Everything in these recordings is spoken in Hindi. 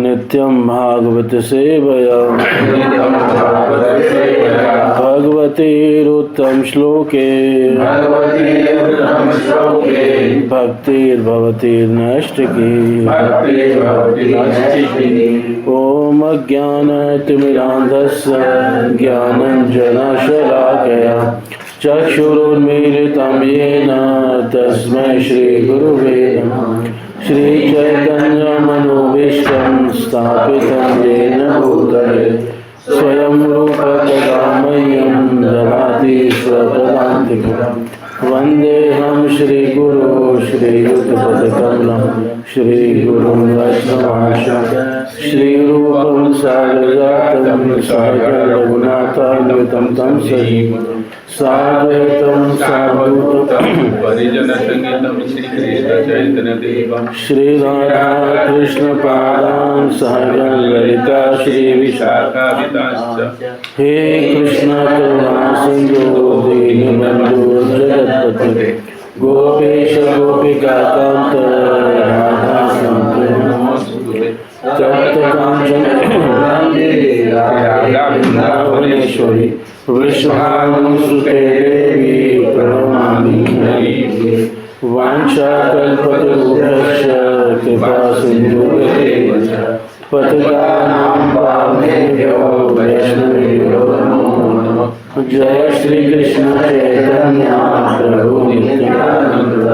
नित्यं भागवत सेवया भगवतीरुत्तम श्लोके भक्तिर्भवतीर्नष्टकी ओम अज्ञानतिमिरान्धस्य ज्ञानञ्जनशलाकया चक्षुरुन्मीलितं येन तस्मै श्रीगुरुवे नमः। श्रीचैतन्यमनोभीष्टं स्थापितं येन भूतले स्वयं रूप कदा मह्यं ददाति स्वपदान्तिकं। वन्देऽहं श्रीगुरो श्रीयुतपदकमलं श्रीगुरुं वैष्णवांश्च श्रीरूपं साग्रजातं सागररघुनाथान्वितं तं सजीवं साद्वैतं सावधूतं श्रीराधा कृष्ण पादान् सहगण ललिता श्री विशाखान्वितांश्च हे कृष्ण करुणा सिन्धु दीनबन्धु जगत्पते गोपेश गोपिकान्त राधाकान्त नमोस्तुते तप्त काञ्चन वृन्दावनेश्वरी वृषभानुसुते देवी प्रणमामि हरिप्रिये। वाञ्छाकल्पतरुभ्यश्च कृपा सिन्धुभ्येव च पतितानां पावनेभ्यो वैष्णवेभ्यो नमो नमः। जय श्री कृष्ण चैतन्य प्रभु नित्यानंद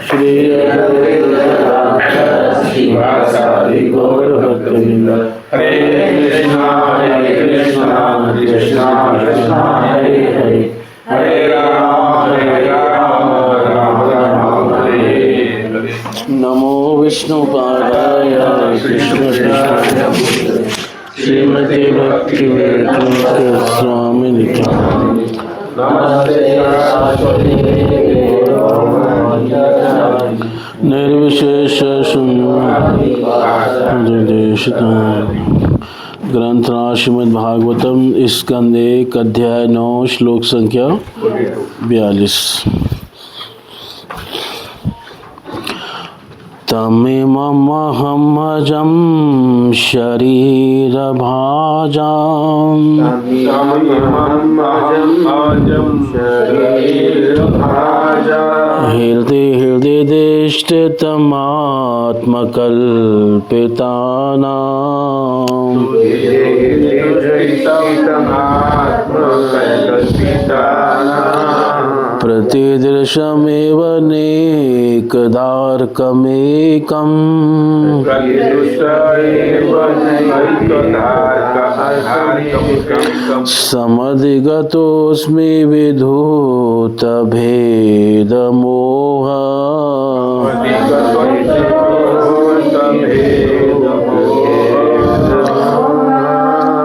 श्री अद्वैत शिवासादि गौर भक्तवृंद। हरे कृष्णा कृष्णा कृष्णा हरे हरे हरे राम राम राम हरे हरे। नमो विष्णुपादाय कृष्ण श्रीमते भक्ति वेदांत स्वामी निर्विशेष शून्य ग्रंथ श्रीमद् भागवतम स्कंद 1 अध्याय 9 श्लोक संख्या 42। तमिममहमजं शरीरभाजाम् हृदय दिष्टितमात्मकल्पितानाम् प्रतिदृशमेव नेकदार्कमेकम् समधिगतोऽस्मि विधूतभेदमोह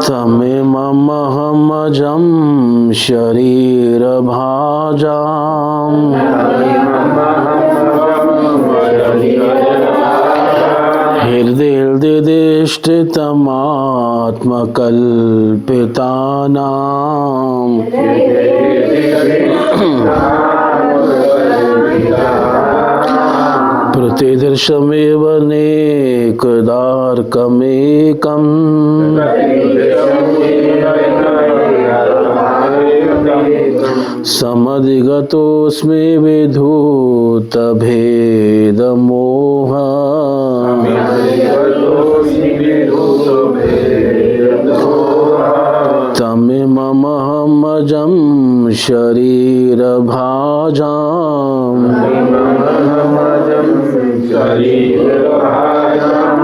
तमिममहमजं शरीरभाजाम् हृदय दिष्टितमात्मकल्पितानाम् प्रतिदृशमेव नेकदार्कमेकम् समधिगतोऽस्मि विधूतभेदमोह तमिममहमजं शरीरभाजाम्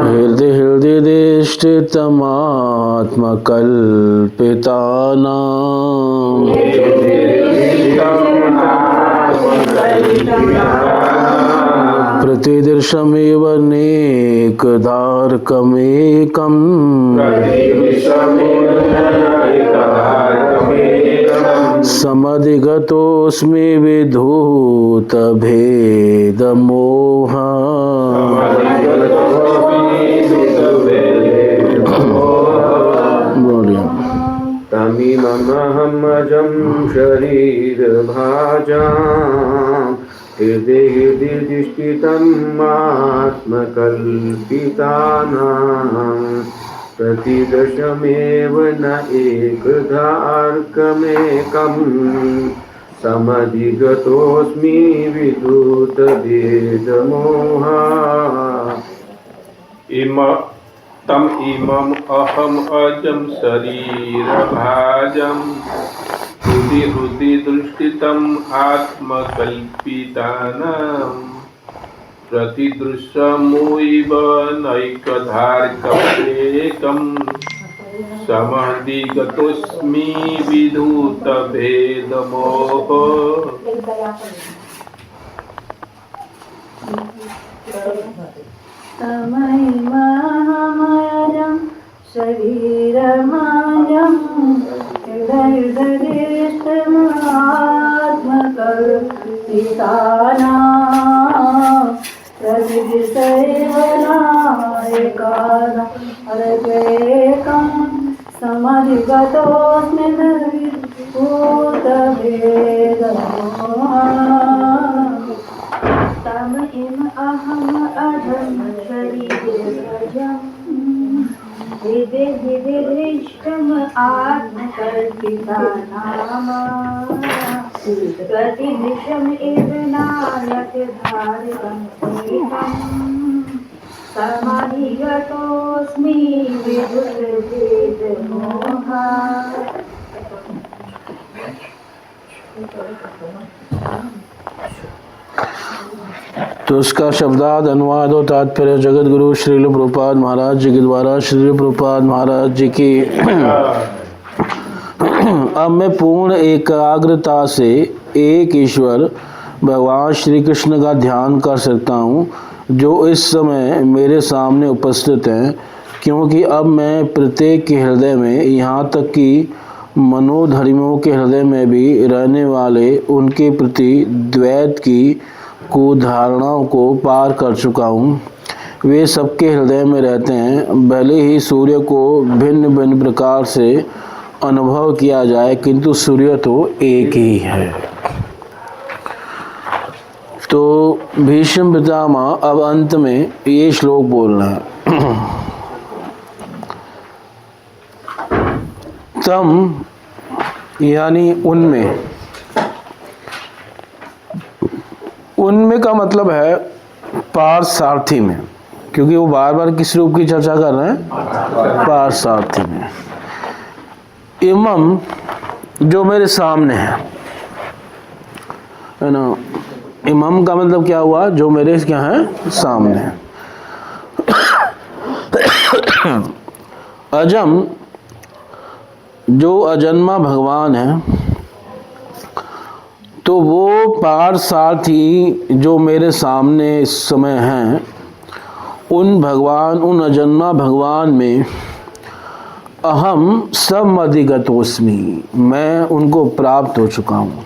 हृदय दिष्टितमात्मकल्पितानाम् प्रतिदृशमेव नेकदार्कमेकम् समधिगतोऽस्मि विधूतभेदमोह तमिममहमजं शरीरभाजाम् हृदय हृदय दृष्टितम् आत्मकल्पितानां प्रतिदशमेव न एकधार्कमेकम् समधिगतोऽस्मि विदूतभेदमोहा तम इमम् अहम् अजं शरीरभाजं हृदि हृदि दृष्टितम् आत्मकल्पितानां प्रतिदृश्यमुइव नैकधार्कमेकम् समधिगतोऽस्मि विदूतभेदमोह तमैवाहमयं शरीरमायं हृदयधरिष्टमात्मकल्पितानां प्रतिदिशैवनायकानां समधिगतोऽस्मि भूतभेदमोहा तम इम अहम अधम शरीरजं हृदय हृदय दृष्टम आत्मकल्पितानां प्रतिदिशम इव नायकधारकम् एकम् समाधिगतोऽस्मि विदुरभेदमोहा तो उसका शब्दार्थ अनुवाद और तात्पर्य जगत गुरु श्रील प्रभुपाद महाराज जी के द्वारा श्रील प्रभुपाद महाराज जी की अब मैं पूर्ण एकाग्रता से एक ईश्वर भगवान श्री कृष्ण का ध्यान कर सकता हूँ जो इस समय मेरे सामने उपस्थित हैं, क्योंकि अब मैं प्रत्येक के हृदय में, यहाँ तक कि मनोधर्मियों के हृदय में भी रहने वाले उनके प्रति द्वैत की कुधारणाओं को पार कर चुका हूँ। वे सबके हृदय में रहते हैं। भले ही सूर्य को भिन्न भिन्न प्रकार से अनुभव किया जाए, किंतु सूर्य तो एक ही है। तो भीष्म पितामह अब अंत में ये श्लोक बोल रहे हैं। तम यानी उनमें, उनमें का मतलब है पारसारथी में, क्योंकि वो बार बार किस रूप की चर्चा कर रहे हैं, पारसारथी में। इमम जो मेरे सामने है ना, इमम का मतलब क्या हुआ, जो मेरे क्या है सामने है। अजम जो अजन्मा भगवान है, तो वो पारसारथी जो मेरे सामने इस समय हैं, उन भगवान, उन अजन्मा भगवान में अहम समधिगतोस्मि, मैं उनको प्राप्त हो चुका हूँ।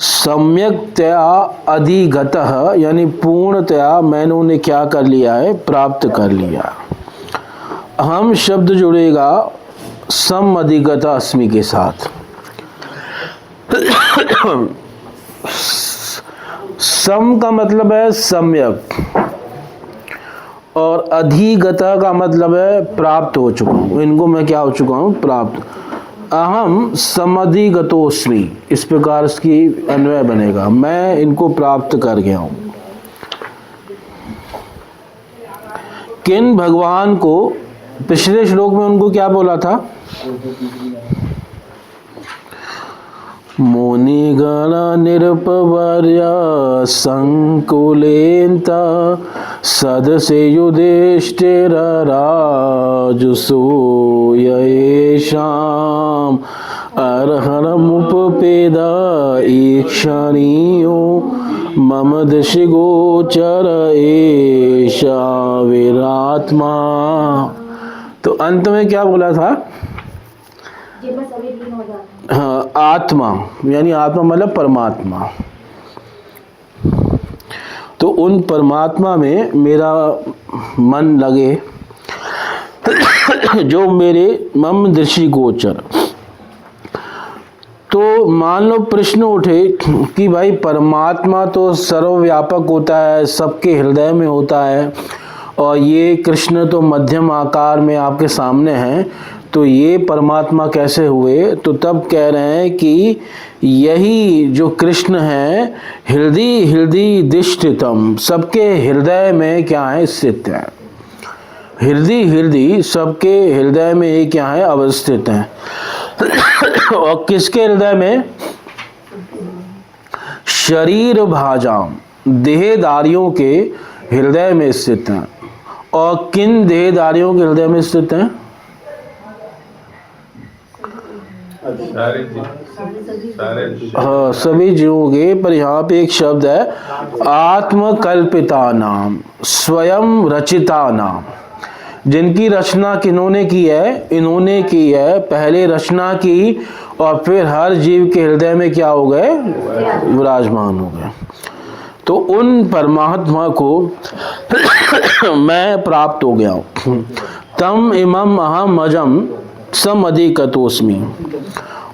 सम्यक्तया अधिगतः यानी पूर्णतया मैंने उन्हें क्या कर लिया है, प्राप्त कर लिया। अहम शब्द जुड़ेगा समधिगत अस्मि के साथ। सम का मतलब है सम्यक, और अधिगता का मतलब है प्राप्त हो चुका हूँ। इनको मैं क्या हो चुका हूँ, प्राप्त। अहम समधिगतोस्मि, इस प्रकार इसकी अन्वय बनेगा, मैं इनको प्राप्त कर गया हूँ। किन भगवान को, पिछले श्लोक में उनको क्या बोला था, मुनिगण निरपवर्य संकुलेन्त सदसे युधिष्ठिरराजुसूयेषाम् अर्हणमुपपेद ईक्षणीयो मम दिशि गोचर एषा विरात्मा। तो अंत में क्या बोला था, हाँ, आत्मा यानी आत्मा मतलब परमात्मा। तो उन परमात्मा में मेरा मन लगे जो मेरे मम दृष्टि गोचर। तो मान लो प्रश्न उठे कि भाई परमात्मा तो सर्वव्यापक होता है, सबके हृदय में होता है, और ये कृष्ण तो मध्यम आकार में आपके सामने हैं, तो ये परमात्मा कैसे हुए? तो तब कह रहे हैं कि यही जो कृष्ण है हृदय हृदय दिष्टितम, सबके हृदय में क्या है? स्थित है। हृदय हृदय, सबके हृदय में ये क्या है? अवस्थित है। और किसके हृदय में? शरीर भाजाम, देहधारियों के हृदय में स्थित है। और किन देहधारियों के हृदय में स्थित है? हाँ, सभी जीवों के। पर यहाँ पे एक शब्द है आत्मकल्पिता नाम, स्वयं रचिता नाम। जिनकी रचना किन्होंने की है? इन्होंने की है। पहले रचना की और फिर हर जीव के हृदय में क्या हो गए? विराजमान हो गए। तो उन परमात्मा को मैं प्राप्त हो गया हूँ। तम इमम अहम अजम सम अधिकतोस्मि,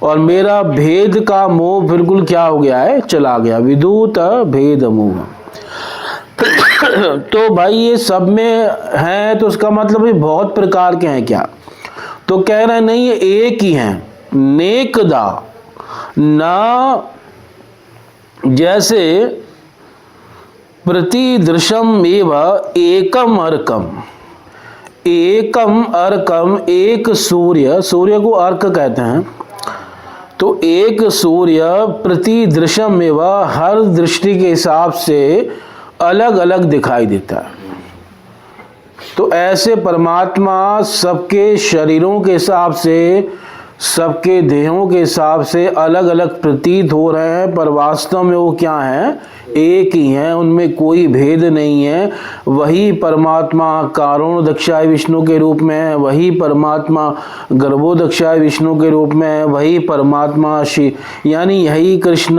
और मेरा भेद का मोह बिल्कुल क्या हो गया है? चला गया। विदूत भेद मोह। तो भाई ये सब में है, तो उसका मतलब ये बहुत प्रकार के हैं क्या? तो कह रहे हैं नहीं, ये एक ही हैं। नेकदा ना, जैसे प्रतिदृशम एव एकम अर्कम, एकम अर्कम, एक सूर्य, सूर्य को अर्क कहते हैं। तो एक सूर्य प्रतिदृशम में वह हर दृष्टि के हिसाब से अलग अलग दिखाई देता है। तो ऐसे परमात्मा सबके शरीरों के हिसाब से, सबके देहों के हिसाब से अलग अलग प्रतीत हो रहे हैं, पर वास्तव में वो क्या हैं? एक ही हैं। उनमें कोई भेद नहीं है। वही परमात्मा कारणोदक्षाय विष्णु के रूप में है, वही परमात्मा गर्भोदक्षाय विष्णु के रूप में है, वही परमात्मा यानी यही कृष्ण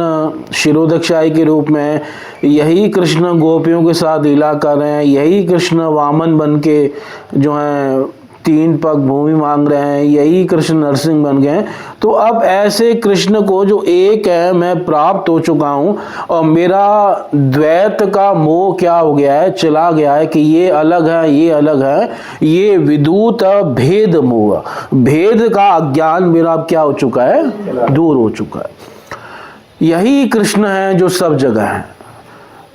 शिरोदक्षाय के रूप में है, यही कृष्ण गोपियों के साथ लीला कर रहे हैं, यही कृष्ण वामन बन के जो है 3 पग भूमि मांग रहे हैं, यही कृष्ण नरसिंह बन गए। तो अब ऐसे कृष्ण को जो एक है मैं प्राप्त हो चुका हूं, और मेरा द्वैत का मोह क्या हो गया है? चला गया है कि ये अलग है, ये अलग है। ये विदूत भेद मोह, भेद का अज्ञान मेरा अब क्या हो चुका है? दूर हो चुका है। यही कृष्ण है जो सब जगह है,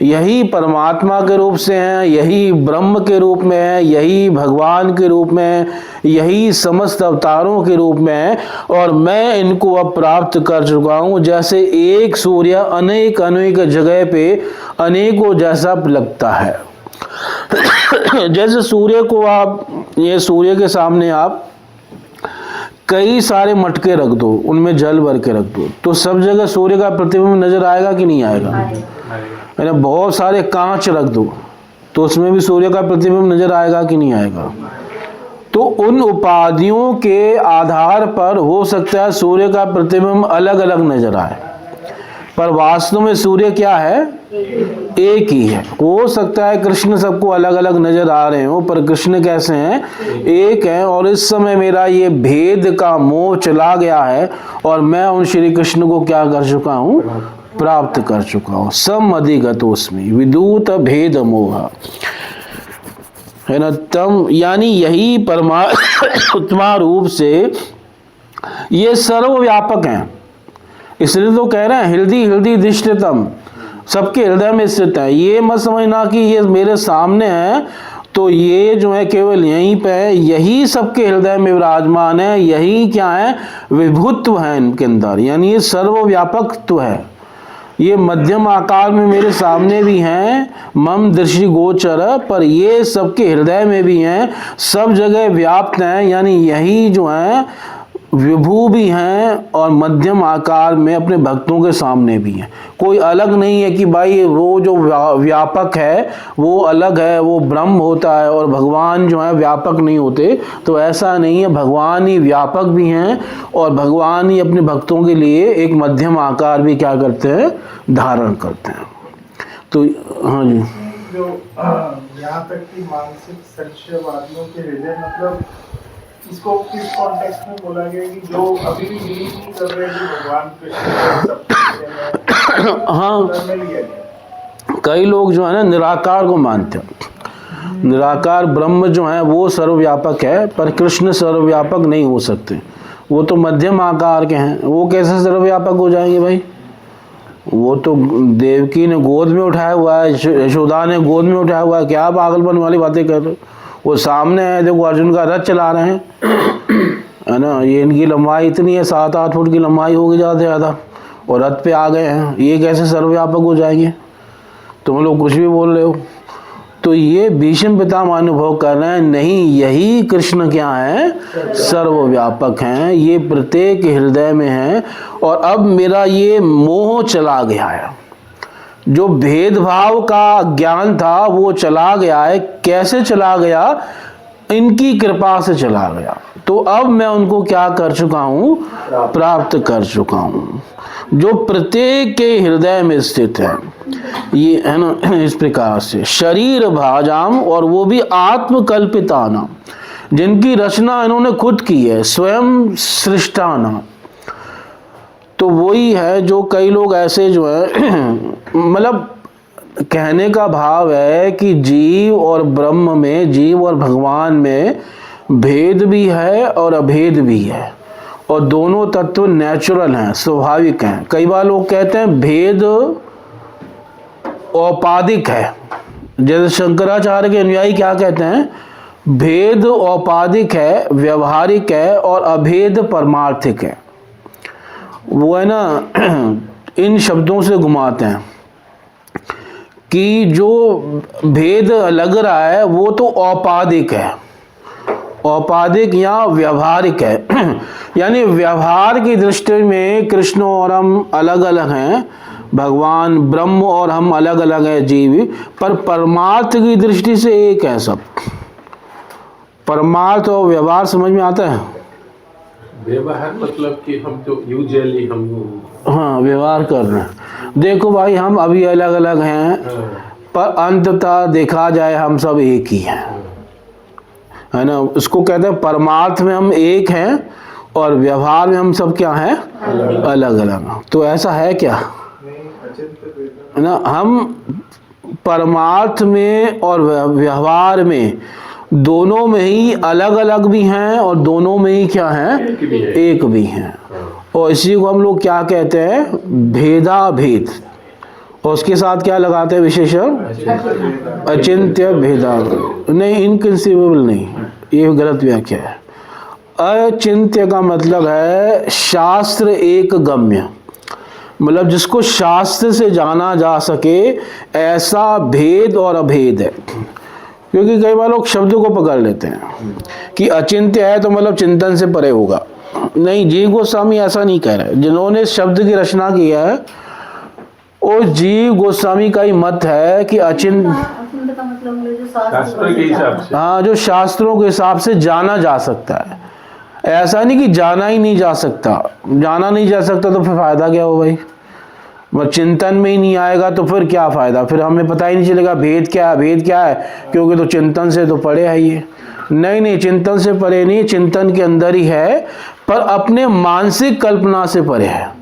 यही परमात्मा के रूप से हैं, यही ब्रह्म के रूप में है, यही भगवान के रूप में है, यही समस्त अवतारों के रूप में है, और मैं इनको अब प्राप्त कर चुका हूँ। जैसे एक सूर्य अनेक अनेक जगह पे अनेकों जैसा लगता है। जैसे सूर्य को आप, ये सूर्य के सामने आप कई सारे मटके रख दो, उनमें जल भर के रख दो, तो सब जगह सूर्य का प्रतिबिंब नजर आएगा कि नहीं आएगा? बहुत सारे कांच रख दो तो उसमें भी सूर्य का प्रतिबिंब नजर आएगा कि नहीं आएगा? तो उन उपाधियों के आधार पर हो सकता है सूर्य का प्रतिबिंब अलग अलग नजर आए, पर वास्तव में सूर्य क्या है? एक ही है। हो सकता है कृष्ण सबको अलग अलग नजर आ रहे हो, पर कृष्ण कैसे हैं? एक है। और इस समय मेरा ये भेद का मोह चला गया है, और मैं उन श्री कृष्ण को क्या कर चुका हूं? प्राप्त कर चुका हूं। सम अधिगतोस्मि विदूत भेद मोह, है ना? तम यानी यही परमात्मा रूप से ये सर्वव्यापक हैं। इसलिए तो कह रहे हैं हृदय हृदय दिष्टितम, सबके हृदय में स्थित है। ये मत समझना कि ये मेरे सामने है तो ये जो है केवल यहीं पे है, यही सबके हृदय में विराजमान है, यही क्या है? विभुत्व है इनके अंदर, यानी ये सर्वव्यापकत्व है। ये मध्यम आकार में मेरे सामने भी हैं, मम दृष्टि गोचर, पर ये सबके हृदय में भी हैं, सब जगह व्याप्त हैं। यानी यही जो है विभू भी हैं और मध्यम आकार में अपने भक्तों के सामने भी हैं। कोई अलग नहीं है कि भाई वो जो व्यापक है वो अलग है, वो ब्रह्म होता है और भगवान जो है व्यापक नहीं होते। तो ऐसा नहीं है, भगवान ही व्यापक भी हैं और भगवान ही अपने भक्तों के लिए एक मध्यम आकार भी क्या करते हैं? धारण करते हैं। तो हाँ जी, जो यहाँ तक कि मानसिक संशयवादियों के हृदय मतलब इसको किस कॉन्टेक्स्ट में बोला गया कि जो अभी भी बिलीव नहीं कर रहे हैं कि भगवान कृष्ण सब कुछ है, हाँ। में लिया गया। कई लोग जो है ना निराकार को मानते हैं। निराकार ब्रह्म जो है वो सर्वव्यापक है, पर कृष्ण सर्वव्यापक नहीं हो सकते। वो तो मध्यम आकार के हैं, वो कैसे सर्वव्यापक हो जाएंगे भाई? वो तो देवकी ने गोद में उठाया हुआ है, यशोदा ने गोद में उठाया हुआ है। क्या पागलपन वाली बातें कर रहे हो? वो सामने है, देखो अर्जुन का रथ चला रहे हैं, है ना। ये इनकी लंबाई इतनी है, 7-8 फुट की लंबाई होगी ज़्यादा से ज़्यादा, और रथ पे आ गए हैं। ये कैसे सर्वव्यापक हो जाएंगे? तुम लोग कुछ भी बोल रहे हो। तो ये भीष्म पितामह अनुभव कर रहे हैं, नहीं, यही कृष्ण क्या है? सर्वव्यापक हैं। ये प्रत्येक हृदय में है। और अब मेरा ये मोह चला गया है, जो भेदभाव का ज्ञान था वो चला गया है। कैसे चला गया? इनकी कृपा से चला गया। तो अब मैं उनको क्या कर चुका हूँ? प्राप्त कर चुका हूँ, जो प्रत्येक के हृदय में स्थित है। ये है ना, इस प्रकार से शरीर भाजाम, और वो भी आत्मकल्पिताना, जिनकी रचना इन्होंने खुद की है, स्वयं सृष्टाना। तो वही है जो कई लोग ऐसे जो है मतलब कहने का भाव है कि जीव और ब्रह्म में, जीव और भगवान में भेद भी है और अभेद भी है, और दोनों तत्व नेचुरल हैं, स्वाभाविक हैं। कई बार लोग कहते हैं भेद औपाधिक है। जैसे शंकराचार्य के अनुयायी क्या कहते हैं? भेद औपाधिक है, व्यवहारिक है, और अभेद परमार्थिक है। वो है ना इन शब्दों से घुमाते हैं कि जो भेद लग रहा है वो तो औपाधिक है, औपाधिक या व्यवहारिक है। यानी व्यवहार की दृष्टि में कृष्ण और हम अलग अलग हैं, भगवान ब्रह्म और हम अलग अलग हैं जीव, पर परमार्थ की दृष्टि से एक है सब। परमार्थ और व्यवहार समझ में आता है? व्यवहार मतलब कि हम तो यूजुअली हम हाँ, व्यवहार कर रहे हैं। देखो भाई, हम अभी अलग अलग हैं, पर अंततः देखा जाए हम सब एक ही हैं, है ना। उसको कहते हैं परमार्थ में हम एक हैं, और व्यवहार में हम सब क्या हैं? अलग अलग। तो ऐसा है क्या? है ना। हम परमार्थ में और व्यवहार में दोनों में ही अलग अलग भी हैं, और दोनों में ही क्या हैं? एक भी हैं। और इसी को हम लोग क्या कहते हैं? भेदा भेद। और उसके साथ क्या लगाते हैं विशेषण? अचिंत्य भेदा। नहीं, इनकंसीवेबल नहीं, ये गलत व्याख्या है। अचिंत्य का मतलब है शास्त्र एक गम्य, मतलब जिसको शास्त्र से जाना जा सके, ऐसा भेद और अभेद है। क्योंकि कई बार लोग शब्द को पकड़ लेते हैं कि अचिंत्य है तो मतलब चिंतन से परे होगा। नहीं, जीव गोस्वामी ऐसा नहीं कह रहे। जिन्होंने शब्द की रचना की है वो जीव गोस्वामी का ही मत है कि अचिंत्य का मतलब जो शास्त्र के हिसाब से, हाँ, जो शास्त्रों के हिसाब से जाना जा सकता है। ऐसा नहीं कि जाना ही नहीं जा सकता। जाना नहीं जा सकता तो फिर फायदा क्या हो भाई? वह चिंतन में ही नहीं आएगा तो फिर क्या फायदा? फिर हमें पता ही नहीं चलेगा भेद क्या है, भेद क्या है, क्योंकि तो चिंतन से तो परे है ये। नहीं, चिंतन से परे नहीं, चिंतन के अंदर ही है, पर अपने मानसिक कल्पना से परे है।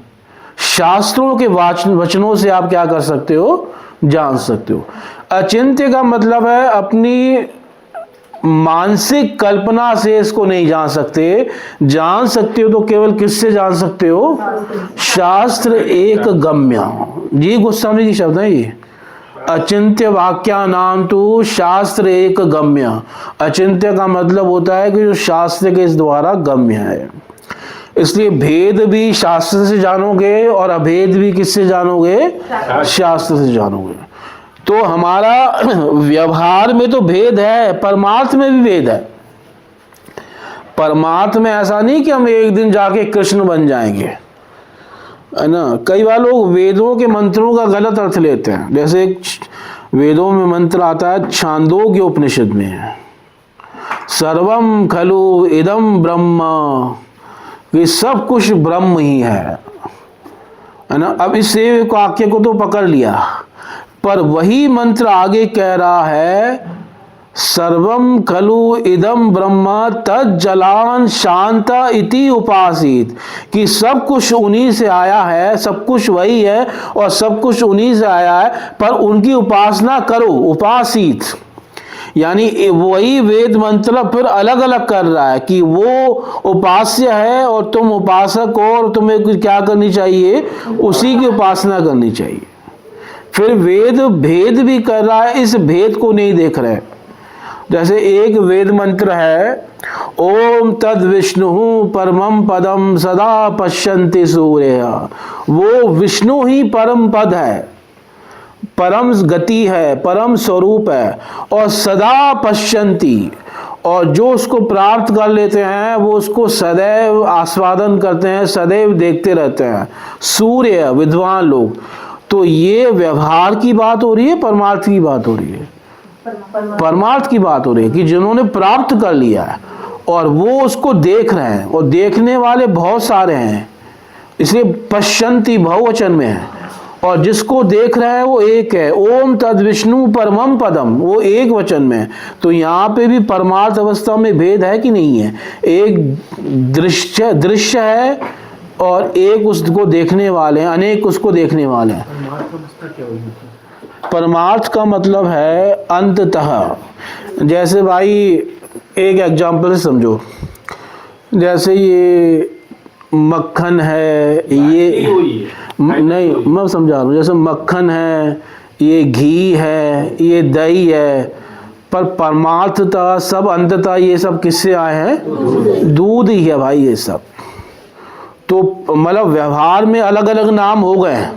शास्त्रों के वचनों से आप क्या कर सकते हो? जान सकते हो। अचिंत्य का मतलब है अपनी मानसिक कल्पना से इसको नहीं जान सकते। जान सकते हो तो केवल किससे जान सकते हो? शास्त्र एक गम्य। जी गोस्वामी की शब्द है ये। अचिंत्य वाक्या नाम तो शास्त्र एक गम्य। अचिंत्य का मतलब होता है कि जो शास्त्र के इस द्वारा गम्य है। इसलिए भेद भी शास्त्र से जानोगे और अभेद भी किससे जानोगे? शास्त्र से जानोगे। तो हमारा व्यवहार में तो भेद है, परमार्थ में भी भेद है। परमार्थ में ऐसा नहीं कि हम एक दिन जाके कृष्ण बन जाएंगे, है ना। कई बार लोग वेदों के मंत्रों का गलत अर्थ लेते हैं। जैसे एक वेदों में मंत्र आता है, छांदोग्य उपनिषद में है, सर्वम खलु इदम ब्रह्म, कि सब कुछ ब्रह्म ही है ना। अब इस वाक्य को तो पकड़ लिया, पर वही मंत्र आगे कह रहा है सर्वम खलु इदम ब्रह्म तज्जलान शांत इति उपासित, कि सब कुछ उन्हीं से आया है, सब कुछ वही है और सब कुछ उन्हीं से आया है, पर उनकी उपासना करो। उपासित यानी वही वेद मंत्र फिर अलग अलग कर रहा है कि वो उपास्य है और तुम उपासक हो और तुम्हें क्या करनी चाहिए, उसी की उपासना करनी चाहिए। फिर वेद भेद भी कर रहा है, इस भेद को नहीं देख रहे। जैसे एक वेद मंत्र है, ओम तद विष्णु परमं पदम सदा पश्यन्ति सूर्य, वो विष्णु ही परम पद है, परम गति है, परम स्वरूप है, और सदा पश्यन्ति, और जो उसको प्राप्त कर लेते हैं वो उसको सदैव आस्वादन करते हैं, सदैव देखते रहते हैं। सूर्य विद्वान लोग। तो ये व्यवहार की बात हो रही है, परमार्थ की बात हो रही है? परमार्थ की बात हो रही है कि जिन्होंने प्राप्त कर लिया है और वो उसको देख रहे हैं, और देखने वाले बहुत सारे हैं, इसलिए पश्यन्ति बहुवचन में है, और जिसको देख रहा है वो एक है। ओम तद विष्णु परमम पदम, वो एक वचन में है। तो यहाँ पे भी परमार्थ अवस्था में भेद है कि नहीं है? एक दृश्य है और एक उसको देखने वाले हैं, अनेक उसको देखने वाले हैं। परमार्थ का मतलब है अंततः। जैसे भाई एक एग्जाम्पल से समझो, जैसे ये मक्खन है, ये नहीं मैं समझा रहा हूँ, जैसे मक्खन है, ये घी है, ये दही है, पर परमार्थतः सब अंततः ये सब किससे आए हैं? दूध ही है भाई ये सब। तो मतलब व्यवहार में अलग अलग नाम हो गए हैं,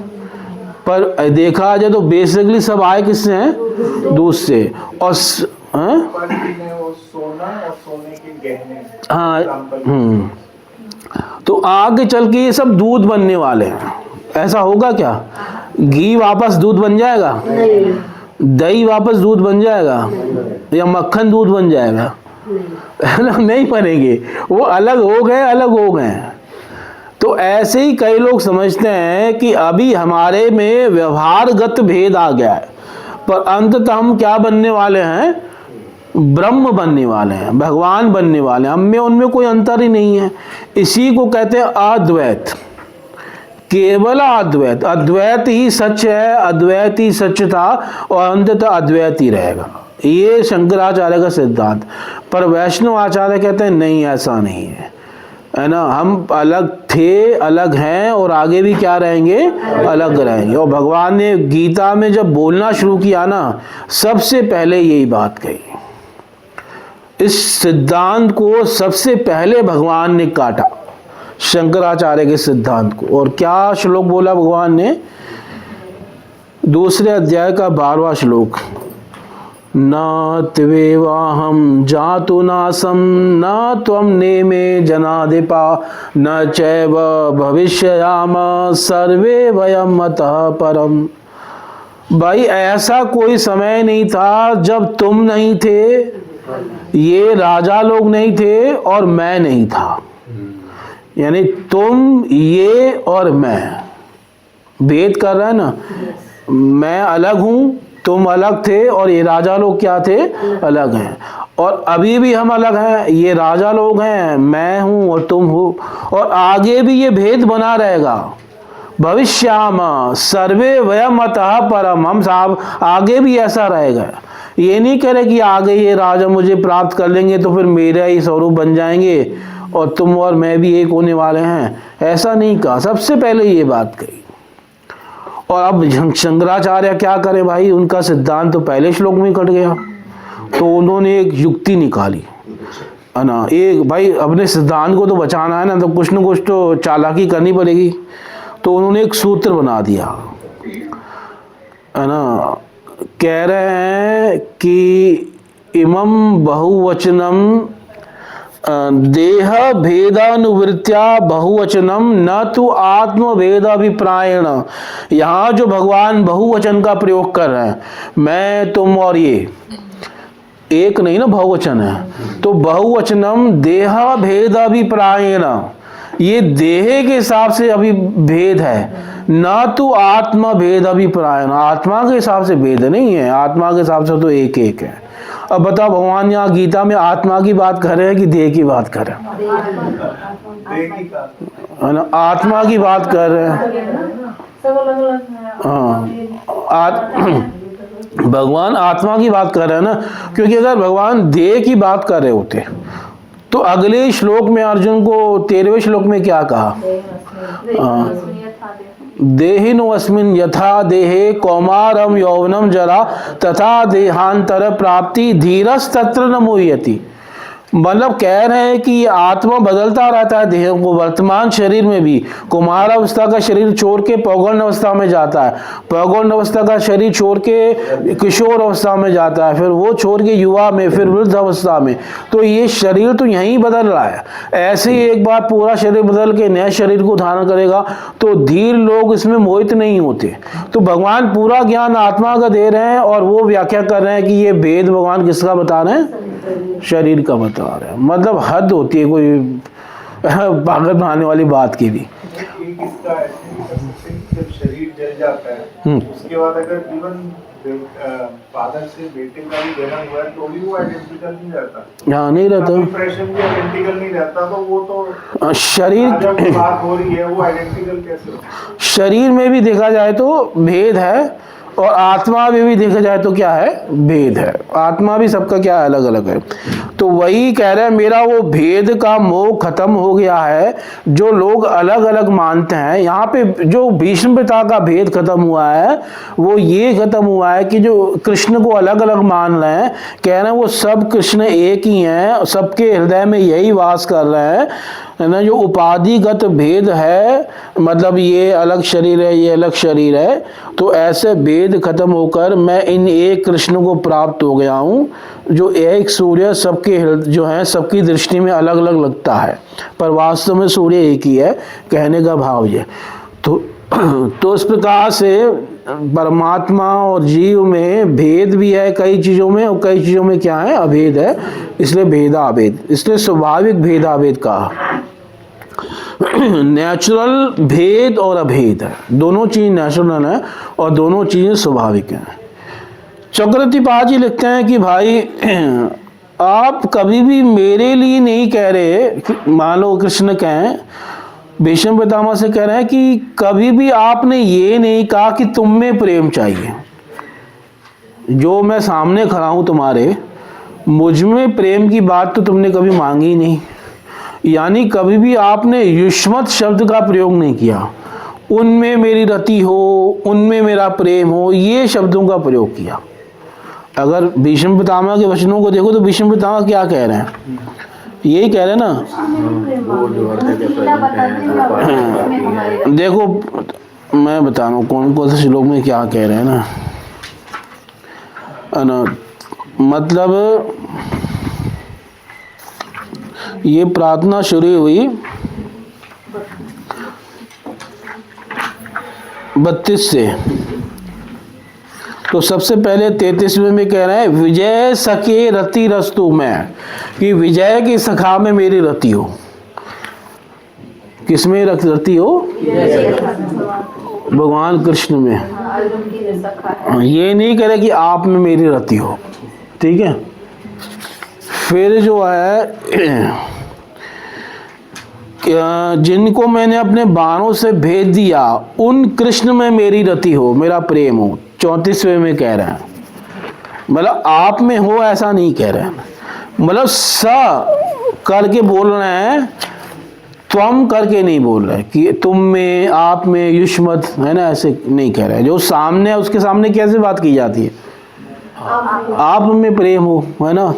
पर देखा जाए तो बेसिकली सब आए किससे हैं? दूध से। और हाँ, तो आगे चल के ये सब दूध बनने वाले हैं। ऐसा होगा क्या? घी वापस दूध बन जाएगा? दही वापस दूध बन जाएगा? या मक्खन दूध बन जाएगा? नहीं बनेंगे, वो अलग हो गए, अलग हो गए। तो ऐसे ही कई लोग समझते हैं कि अभी हमारे में व्यवहारगत भेद आ गया है, पर अंततः हम क्या बनने वाले हैं? ब्रह्म बनने वाले हैं, भगवान बनने वाले हैं। हम में उनमें कोई अंतर ही नहीं है। इसी को कहते हैं अद्वैत, केवल अद्वैत। अद्वैत ही सच है, अद्वैत ही सच था और अंततः अद्वैत ही रहेगा। ये शंकराचार्य का सिद्धांत। पर वैष्णव आचार्य कहते हैं नहीं, ऐसा नहीं है ना, हम अलग थे, अलग हैं और आगे भी क्या रहेंगे? अलग रहेंगे। और भगवान ने गीता में जब बोलना शुरू किया ना, सबसे पहले यही बात कही। इस सिद्धांत को सबसे पहले भगवान ने काटा, शंकराचार्य के सिद्धांत को। और क्या श्लोक बोला भगवान ने? दूसरे अध्याय का 12वां श्लोक, न त्वेवाहम जातु नासम न त्वम नेमे जनाधिपा न चैव भविष्याम सर्वे वयम मतः परम। भाई ऐसा कोई समय नहीं था जब तुम नहीं थे, ये राजा लोग नहीं थे और मैं नहीं था। यानी तुम, ये और मैं भेद कर रहा है ना। मैं अलग हूं, तुम अलग थे, और ये राजा लोग क्या थे? अलग हैं। और अभी भी हम अलग हैं, ये राजा लोग हैं, मैं हूं और तुम हो, और आगे भी ये भेद बना रहेगा। भविष्याम सर्वे वयमतः परम, हम साहब आगे भी ऐसा रहेगा। ये नहीं कह रहे कि आगे ये राजा मुझे प्राप्त कर लेंगे तो फिर मेरा ही स्वरूप बन जाएंगे और तुम और मैं भी एक होने वाले हैं, ऐसा नहीं कहा। सबसे पहले ये बात कही। और अब शंकराचार्य क्या करे भाई, उनका सिद्धांत तो पहले श्लोक में कट गया। तो उन्होंने एक युक्ति निकाली है ना, एक भाई अपने सिद्धांत को तो बचाना है ना, तो कुछ न कुछ तो चालाकी करनी पड़ेगी। तो उन्होंने एक सूत्र बना दिया है ना, कह रहे हैं कि इमं बहुवचनम देह भेदानुवृत्या बहुवचनम न तो आत्म भेदाभिप्रायण। यहाँ जो भगवान बहुवचन का प्रयोग कर रहे हैं, मैं तुम और ये, एक नहीं ना, बहुवचन है। तो बहुवचनम देह भेदाभिप्रायण, ये देह के हिसाब से अभी भेद है, ना तो आत्मा भेद अभिप्रायन, आत्मा के हिसाब से भेद नहीं है, आत्मा के हिसाब से तो एक एक है। अब बताओ भगवान यहाँ गीता में आत्मा की बात कर रहे हैं कि देह की बात कर रहे हैं? है ना, आत्मा की बात कर रहे हैं। सब अलग अलग है। हाँ, भगवान आत्मा की बात कर रहे हैं ना, क्योंकि अगर भगवान देह की बात कर रहे होते तो अगले श्लोक में अर्जुन को 13वें श्लोक में क्या कहा? देहिनो अस्मिन् यथा देहे कौमारम यौवनम जरा तथा देहांतर प्राप्ति धीरस्तत्र न मुह्यति। मतलब कह रहे हैं कि आत्मा बदलता रहता है देह को, वर्तमान शरीर में भी कुमार अवस्था का शरीर छोड़ के पौगंड अवस्था में जाता है, पौगंड अवस्था का शरीर छोड़ के किशोर अवस्था में जाता है, फिर वो छोड़ के युवा में, फिर वृद्ध अवस्था में। तो ये शरीर तो यहीं बदल रहा है। ऐसे ही एक बार पूरा शरीर बदल के नए शरीर को धारण करेगा तो धीर लोग इसमें मोहित नहीं होते। तो भगवान पूरा ज्ञान आत्मा का दे रहे हैं और वो व्याख्या कर रहे हैं कि ये भेद भगवान किसका बता रहे हैं? शरीर का बता रहे हैं। मतलब हद होती है कोई पागल बनाने वाली बात की भी। एक इसका ऐसे भी कर सकते हैं कि जब शरीर जल जाता है उसके बाद अगर इवन फादर से बेटे का भी जन्म हुआ है तो भी वो आइडेंटिकल नहीं रहता। हाँ, नहीं रहता। इंप्रेशन भी आइडेंटिकल नहीं रहता, तो वो तो शरीर जब बात हो रही है वो आइडेंटिकल कैसे हो? शरीर में भी देखा जाए तो भेद है और आत्मा में भी देखा जाए तो क्या है? भेद है। आत्मा भी सबका क्या है? अलग अलग है। तो वही कह रहे हैं मेरा वो भेद का मोह खत्म हो गया है। जो लोग अलग अलग मानते हैं, यहाँ पे जो भीष्म पिता का भेद खत्म हुआ है वो ये खत्म हुआ है कि जो कृष्ण को अलग अलग मान रहे हैं, कह रहे हैं वो सब कृष्ण एक ही हैं, सबके हृदय में यही वास कर रहे हैं, है ना। जो उपाधिगत भेद है, मतलब ये अलग शरीर है, ये अलग शरीर है, तो ऐसे भेद खत्म होकर मैं इन एक कृष्ण को प्राप्त हो गया हूँ। जो एक सूर्य सबके जो है सबकी दृष्टि में अलग अलग लगता है, पर वास्तव में सूर्य एक ही है, कहने का भाव ये। तो इस प्रकार से परमात्मा और जीव में भेद भी है कई चीज़ों में, और कई चीज़ों में क्या है? अभेद है। इसलिए भेदाभेद, इसलिए स्वाभाविक भेदाभेद कहा। नेचुरल भेद और अभेद है, दोनों चीज नेचुरल है और दोनों चीजें स्वाभाविक हैं। चक्रवर्ती पाद जी लिखते हैं कि भाई आप कभी भी मेरे लिए नहीं कह रहे, मान लो कृष्ण कहें, भीष्म पितामह से कह रहे हैं कि कभी भी आपने ये नहीं कहा कि तुम में प्रेम चाहिए। जो मैं सामने खड़ा हूं तुम्हारे, मुझ में प्रेम की बात तो तुमने कभी मांगी नहीं। यानी कभी भी आपने युष्मत शब्द का प्रयोग नहीं किया। उनमें मेरी रति हो, उनमें मेरा प्रेम हो, ये शब्दों का प्रयोग किया। अगर भीष्म पितामह के वचनों को देखो तो भीष्म पितामह क्या कह रहे हैं? यही कह रहे हैं ना। देखो मैं बता रहा हूँ कौन कौन से श्लोक में क्या कह रहे हैं ना। मतलब ये प्रार्थना शुरू हुई 32 से, तो सबसे पहले 33वें में कह रहे हैं विजय सखे रति रस्तु में, कि विजय की सखा में मेरी रति हो। किसमें रति हो? भगवान कृष्ण में। ये नहीं कह रहे कि आप में मेरी रति हो, ठीक है। फिर जो है जिनको मैंने अपने बाणों से भेज दिया उन कृष्ण में मेरी रति हो, मेरा प्रेम हो। 34वें में कह रहे हैं, मतलब आप में हो ऐसा नहीं कह रहे हैं, मतलब स करके बोल रहे हैं, त्वम करके नहीं बोल रहे कि तुम में, आप में, युष्मत, है ना, ऐसे नहीं कह रहे। जो सामने है उसके सामने कैसे बात की जाती है? आप में प्रेम हो, है ना।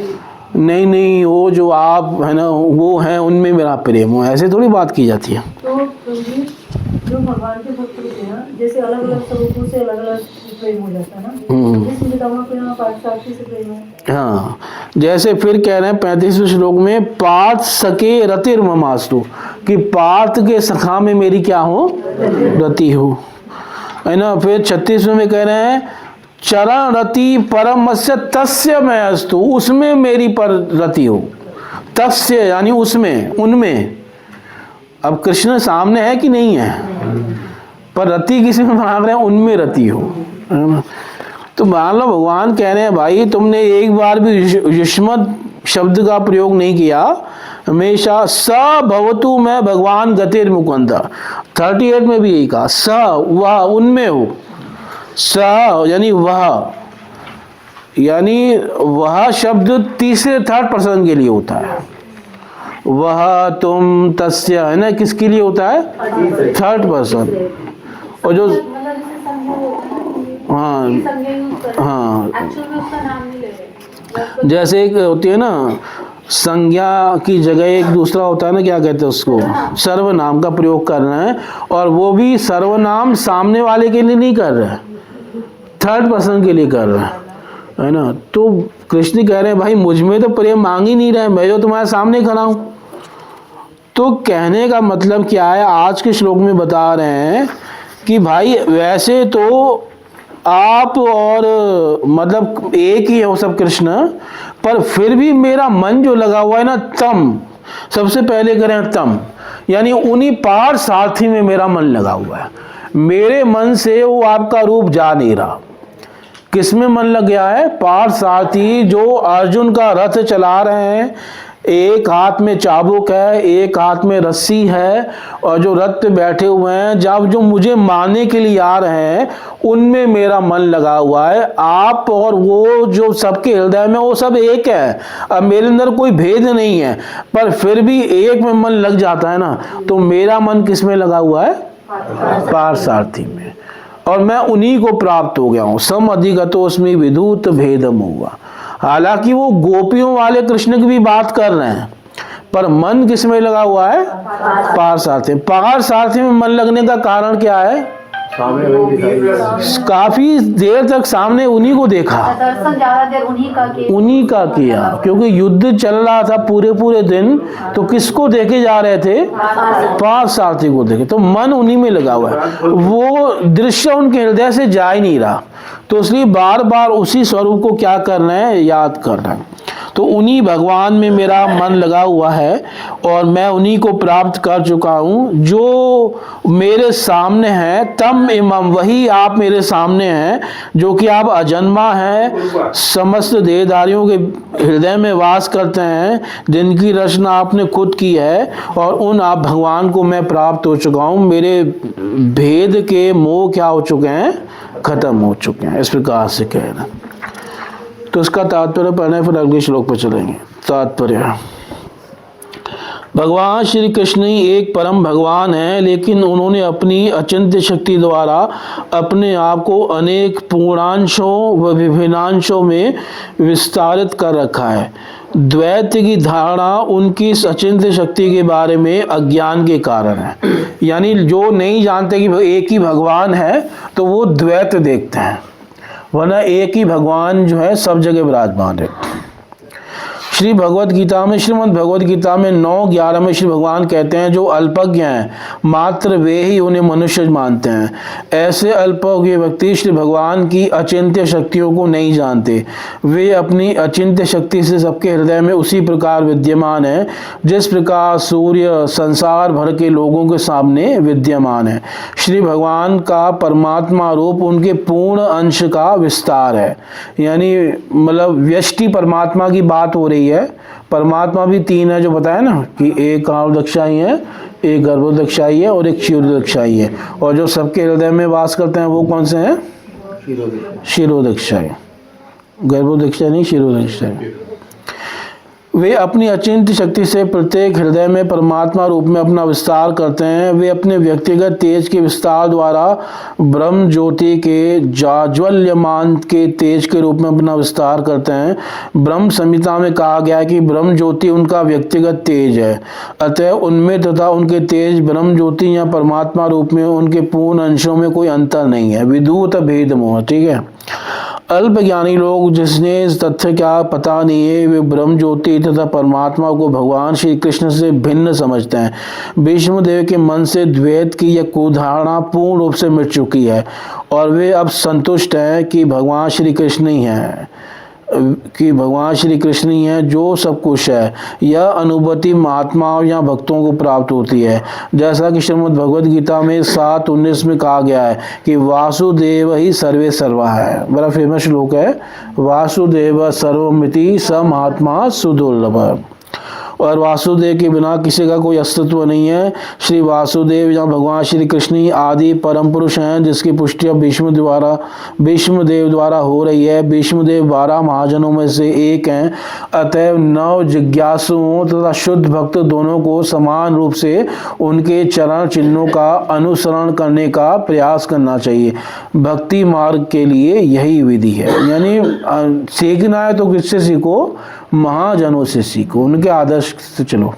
नहीं नहीं, वो जो आप है ना वो हैं उनमें मेरा प्रेम हो, ऐसे थोड़ी बात की जाती है। तो जो भगवान के भक्त होते हैं, जैसे अलग अलग स्वरूपों से अलग अलग प्रेम हो जाता है ना, जिसमें पितामह प्रेम पार्थसारथी से प्रेम है। हाँ, जैसे फिर कह रहे हैं 35वें श्लोक में पार्थ सके रतिर ममास्तु, कि पार्थ के सखा में मेरी क्या हो? रति हो, है ना। फिर 36वें में कह रहे हैं चरण रति परमस्य तस्य मैं अस्तु, उसमें मेरी पर रति हो। तस्य यानी उसमें, उनमें, अब कृष्ण सामने है कि नहीं है, पर रति किसी में मांग रहे हैं, उनमें रति हो, है ना। तो मान लो भगवान कह रहे हैं भाई तुमने एक बार भी युष्मत् शब्द का प्रयोग नहीं किया, हमेशा स भवतु में भगवान गतिर मुकुंद, 38 में भी यही कहा, स वह उनमें हो, स यानी वह शब्द तीसरे थर्ड पर्सन के लिए होता है, वह तुम तस्य, है ना, किसके लिए होता है, थर्ड पर्सन। और जो हाँ हाँ जैसे एक होती है ना संज्ञा की जगह एक दूसरा होता है ना, क्या कहते हैं उसको, सर्वनाम का प्रयोग करना है, और वो भी सर्वनाम सामने वाले के लिए नहीं कर रहे हैं, थर्ड पर्सन के लिए कर रहे हैं, है ना। तो कृष्ण कह रहे हैं भाई मुझ में तो प्रेम मांग ही नहीं रहे, मैं जो तुम्हारे सामने खड़ा हूं। तो कहने का मतलब क्या है, आज के श्लोक में बता रहे हैं कि भाई वैसे तो आप और मतलब एक ही है वो सब कृष्ण, पर फिर भी मेरा मन जो लगा हुआ है ना, तम, सबसे पहले करें तम, यानी उन्हीं पार सारथी में मेरा मन लगा हुआ है, मेरे मन से वो आपका रूप जा नहीं रहा। किसमें मन लग गया है, पार सारथी जो अर्जुन का रथ चला रहे हैं, एक हाथ में चाबुक है, एक हाथ में रस्सी है, और जो रथ पे बैठे हुए हैं, जब जो मुझे मारने के लिए आ रहे हैं, उनमें मेरा मन लगा हुआ है। आप और वो जो सबके हृदय में, वो सब एक है, अब मेरे अंदर कोई भेद नहीं है, पर फिर भी एक में मन लग जाता है ना, तो मेरा मन किस में लगा हुआ है, पार सारथी में, और मैं उन्हीं को प्राप्त हो गया हूँ। सम अधिगतोस्मि विदूत भेदम हुआ। हालांकि वो गोपियों वाले कृष्ण की भी बात कर रहे हैं, पर मन किस में लगा हुआ है, पार सारथी। पार सारथी में मन लगने का कारण क्या है, काफी देर तक सामने उन्हीं को देखा, दर्शन ज्यादा देर उन्हीं का किया, क्योंकि युद्ध चल रहा था पूरे दिन, तो किसको देखे जा रहे थे, पार सारथी को देखे, तो मन उन्हीं में लगा हुआ है, वो दृश्य उनके हृदय से जा ही नहीं रहा, तो इसलिए बार बार उसी स्वरूप को क्या करना है, याद करना है। तो उन्हीं भगवान में मेरा मन लगा हुआ है, और मैं उन्हीं को प्राप्त कर चुका हूँ, जो मेरे सामने है, तम इमम, वही आप मेरे सामने हैं, जो कि आप अजन्मा हैं, समस्त देहधारियों के हृदय में वास करते हैं, जिनकी रचना आपने खुद की है, और उन आप भगवान को मैं प्राप्त हो चुका हूँ, मेरे भेद के मोह क्या हो चुके हैं, खत्म हो चुके हैं, इस प्रकार से कहना। तो इसका तात्पर्य पढ़ने, फिर अगले श्लोक पर चलेंगे। तात्पर्य, भगवान श्री कृष्ण ही एक परम भगवान हैं, लेकिन उन्होंने अपनी अचिंत्य शक्ति द्वारा अपने आप को अनेक पूर्णांशों व विभिन्नांशों में विस्तारित कर रखा है। द्वैत की धारणा उनकी इस अचिंत्य शक्ति के बारे में अज्ञान के कारण है, यानी जो नहीं जानते कि एक ही भगवान है, तो वो द्वैत देखते हैं, वरना एक ही भगवान जो है सब जगह विराजमान है। श्री भगवद गीता में, श्रीमद् भगवद गीता में 9:11 में श्री भगवान कहते हैं, जो अल्पज्ञ हैं मात्र वे ही उन्हें मनुष्य मानते हैं। ऐसे अल्पज्ञ व्यक्ति श्री भगवान की अचिंत्य शक्तियों को नहीं जानते। वे अपनी अचिंत्य शक्ति से सबके हृदय में उसी प्रकार विद्यमान है जिस प्रकार सूर्य संसार भर के लोगों के सामने विद्यमान है। श्री भगवान का परमात्मा रूप उनके पूर्ण अंश का विस्तार है, यानी मतलब व्यष्टि परमात्मा की बात हो रही है। परमात्मा भी 3 है, जो बताया ना कि एक कालदक्षाई है, एक गर्भोदक्षाई है और एक क्षीरोदक्षाई है, और जो सबके हृदय में वास करते हैं वो कौन से हैं, क्षीरोदक्षाई, गर्भोदक्षाई नहीं, क्षीरोदक्षाई। वे अपनी अचिंत्य शक्ति से प्रत्येक हृदय में परमात्मा रूप में अपना विस्तार करते हैं। वे अपने व्यक्तिगत तेज के विस्तार द्वारा ब्रह्म ज्योति के जाज्वल्यमान के तेज के रूप में अपना विस्तार करते हैं। ब्रह्म संहिता में कहा गया है कि ब्रह्म ज्योति उनका व्यक्तिगत तेज है, अतः उनमें तथा उनके तेज ब्रह्म ज्योति या परमात्मा रूप में उनके पूर्ण अंशों में कोई अंतर नहीं है। विदूत भेद मोह, ठीक है। अल्पज्ञानी लोग, जिसने इस तथ्य का पता नहीं है, वे ब्रह्म ज्योति तथा परमात्मा को भगवान श्री कृष्ण से भिन्न समझते हैं। भीष्मदेव के मन से द्वैत की यह कुधारणा पूर्ण रूप से मिट चुकी है, और वे अब संतुष्ट हैं कि भगवान श्री कृष्ण ही हैं। कि भगवान श्री कृष्ण ही हैं जो सब कुछ है, यह अनुभूति महात्माओं या भक्तों को प्राप्त होती है। जैसा कि श्रीमद् भगवद गीता में 7:19 में कहा गया है कि वासुदेव ही सर्वे सर्वा है। बड़ा फेमस श्लोक है, वासुदेव सर्वमिति स महात्मा सुदुर्लभ। और वासुदेव के बिना किसी का कोई अस्तित्व नहीं है। श्री वासुदेव या भगवान श्री कृष्ण ही आदि परम पुरुष हैं, जिसकी पुष्टि अब भीष्मदेव द्वारा हो रही है। भीष्मदेव 12 महाजनों में से एक हैं। अतएव नव जिज्ञासुओं तथा शुद्ध भक्त दोनों को समान रूप से उनके चरण चिन्हों का अनुसरण करने का प्रयास करना चाहिए। भक्ति मार्ग के लिए यही विधि है। यानी सीखना है तो किससे सीखो? महाजनों से सीखो, उनके आदर्श से चलो।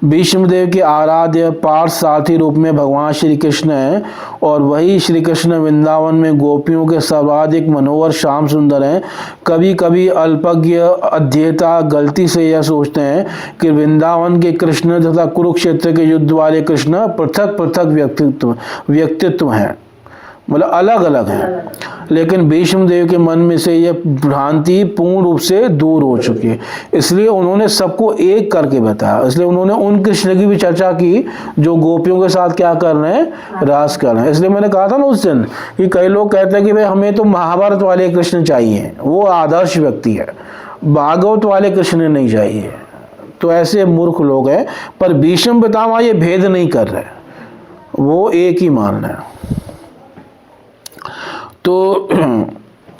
भीष्मदेव के आराध्य पार्थ सारथी रूप में भगवान श्री कृष्ण हैं और वही श्री कृष्ण वृंदावन में गोपियों के सर्वाधिक मनोहर श्याम सुंदर हैं। कभी कभी अल्पज्ञ अध्येता गलती से यह सोचते हैं कि वृंदावन के कृष्ण तथा कुरुक्षेत्र के युद्ध वाले कृष्ण पृथक पृथक व्यक्तित्व हैं, मतलब अलग अलग हैं। लेकिन भीष्मदेव के मन में से यह भ्रांति पूर्ण रूप से दूर हो चुकी है, इसलिए उन्होंने सबको एक करके बताया। इसलिए उन्होंने उन कृष्ण की भी चर्चा की जो गोपियों के साथ क्या कर रहे हैं? रास कर रहे हैं। इसलिए मैंने कहा था ना उस दिन कि कई लोग कहते हैं कि भाई हमें तो महाभारत वाले कृष्ण चाहिए, वो आदर्श व्यक्ति है, भागवत वाले कृष्ण नहीं चाहिए। तो ऐसे मूर्ख लोग हैं। पर भीष्म पितामह ये भेद नहीं कर रहे, वो एक ही मान रहे हैं। तो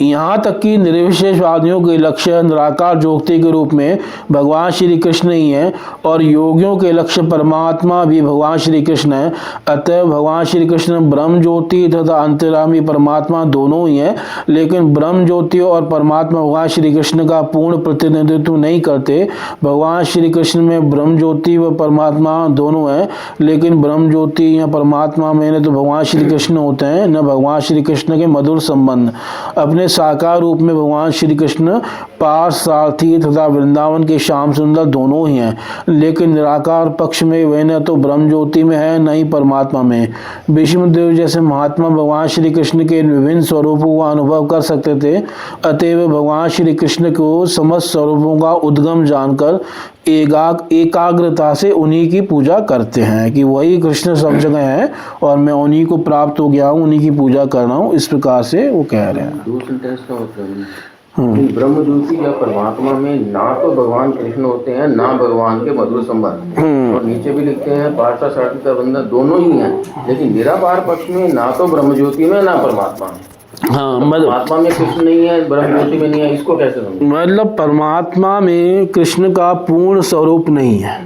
यहाँ तक कि निर्विशेषवादियों के लक्ष्य निराकार ज्योति के रूप में भगवान श्री कृष्ण ही हैं और योगियों के लक्ष्य परमात्मा भी भगवान श्री कृष्ण हैं। अतः भगवान श्री कृष्ण ब्रह्म ज्योति तथा अंतर्यामी परमात्मा दोनों ही हैं। लेकिन ब्रह्म ज्योति और परमात्मा भगवान श्री कृष्ण का पूर्ण प्रतिनिधित्व नहीं करते। भगवान श्री कृष्ण में ब्रह्म ज्योति व परमात्मा दोनों हैं, लेकिन ब्रह्म ज्योति या परमात्मा में न तो भगवान श्री कृष्ण होते हैं न भगवान श्री कृष्ण के मधुर संबंध। अपने साकार रूप में भगवान श्री कृष्ण पार्थ सारथी तथा वृंदावन के श्याम सुंदर दोनों ही हैं, लेकिन निराकार पक्ष में वे न तो ब्रह्म ज्योति में है न ही परमात्मा में। भीष्मदेव जैसे महात्मा भगवान श्री कृष्ण के विभिन्न स्वरूपों का अनुभव कर सकते थे। अतएव भगवान श्री कृष्ण को समस्त स्वरूपों का उद्गम जानकर एकाग्रता से उन्हीं की पूजा करते हैं कि वही कृष्ण सब जगह है और मैं उन्हीं को प्राप्त हो गया हूँ, उन्हीं की पूजा कर रहा हूँ। इस प्रकार से वो कह रहे हैं। दो सेंटेंस का मतलब ब्रह्म ज्योति या परमात्मा में ना तो भगवान कृष्ण होते हैं ना भगवान के मधुर संबंध। और नीचे भी लिखते हैं पार्थ सारथी का बंधन दोनों ही हैं, लेकिन निराकार पक्ष में ना तो ब्रह्म ज्योति में ना परमात्मा में। हाँ, परमात्मा में कृष्ण नहीं है, ब्रह्म ज्योति में नहीं है, इसको कैसे समझें? मतलब परमात्मा में कृष्ण का पूर्ण स्वरूप नहीं है,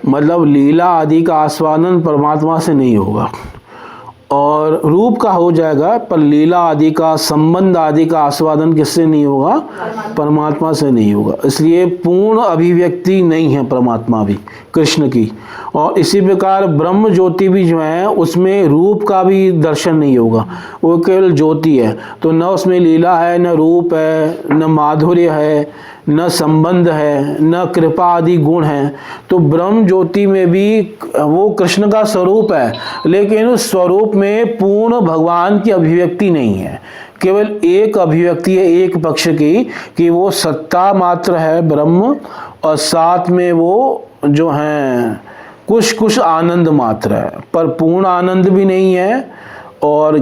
मतलब लीला आदि का आस्वादन परमात्मा से नहीं होगा और रूप का हो जाएगा, पर लीला आदि का संबंध आदि का आस्वादन किससे नहीं होगा? परमात्मा से नहीं होगा। इसलिए पूर्ण अभिव्यक्ति नहीं है परमात्मा भी कृष्ण की। और इसी प्रकार ब्रह्म ज्योति भी जो है उसमें रूप का भी दर्शन नहीं होगा, वो केवल ज्योति है। तो न उसमें लीला है, न रूप है, न माधुर्य है, न संबंध है, न कृपा आदि गुण हैं। तो ब्रह्म ज्योति में भी वो कृष्ण का स्वरूप है, लेकिन उस स्वरूप में पूर्ण भगवान की अभिव्यक्ति नहीं है। केवल एक अभिव्यक्ति है एक पक्ष की कि वो सत्ता मात्र है ब्रह्म, और साथ में वो जो हैं कुछ आनंद मात्र है, पर पूर्ण आनंद भी नहीं है और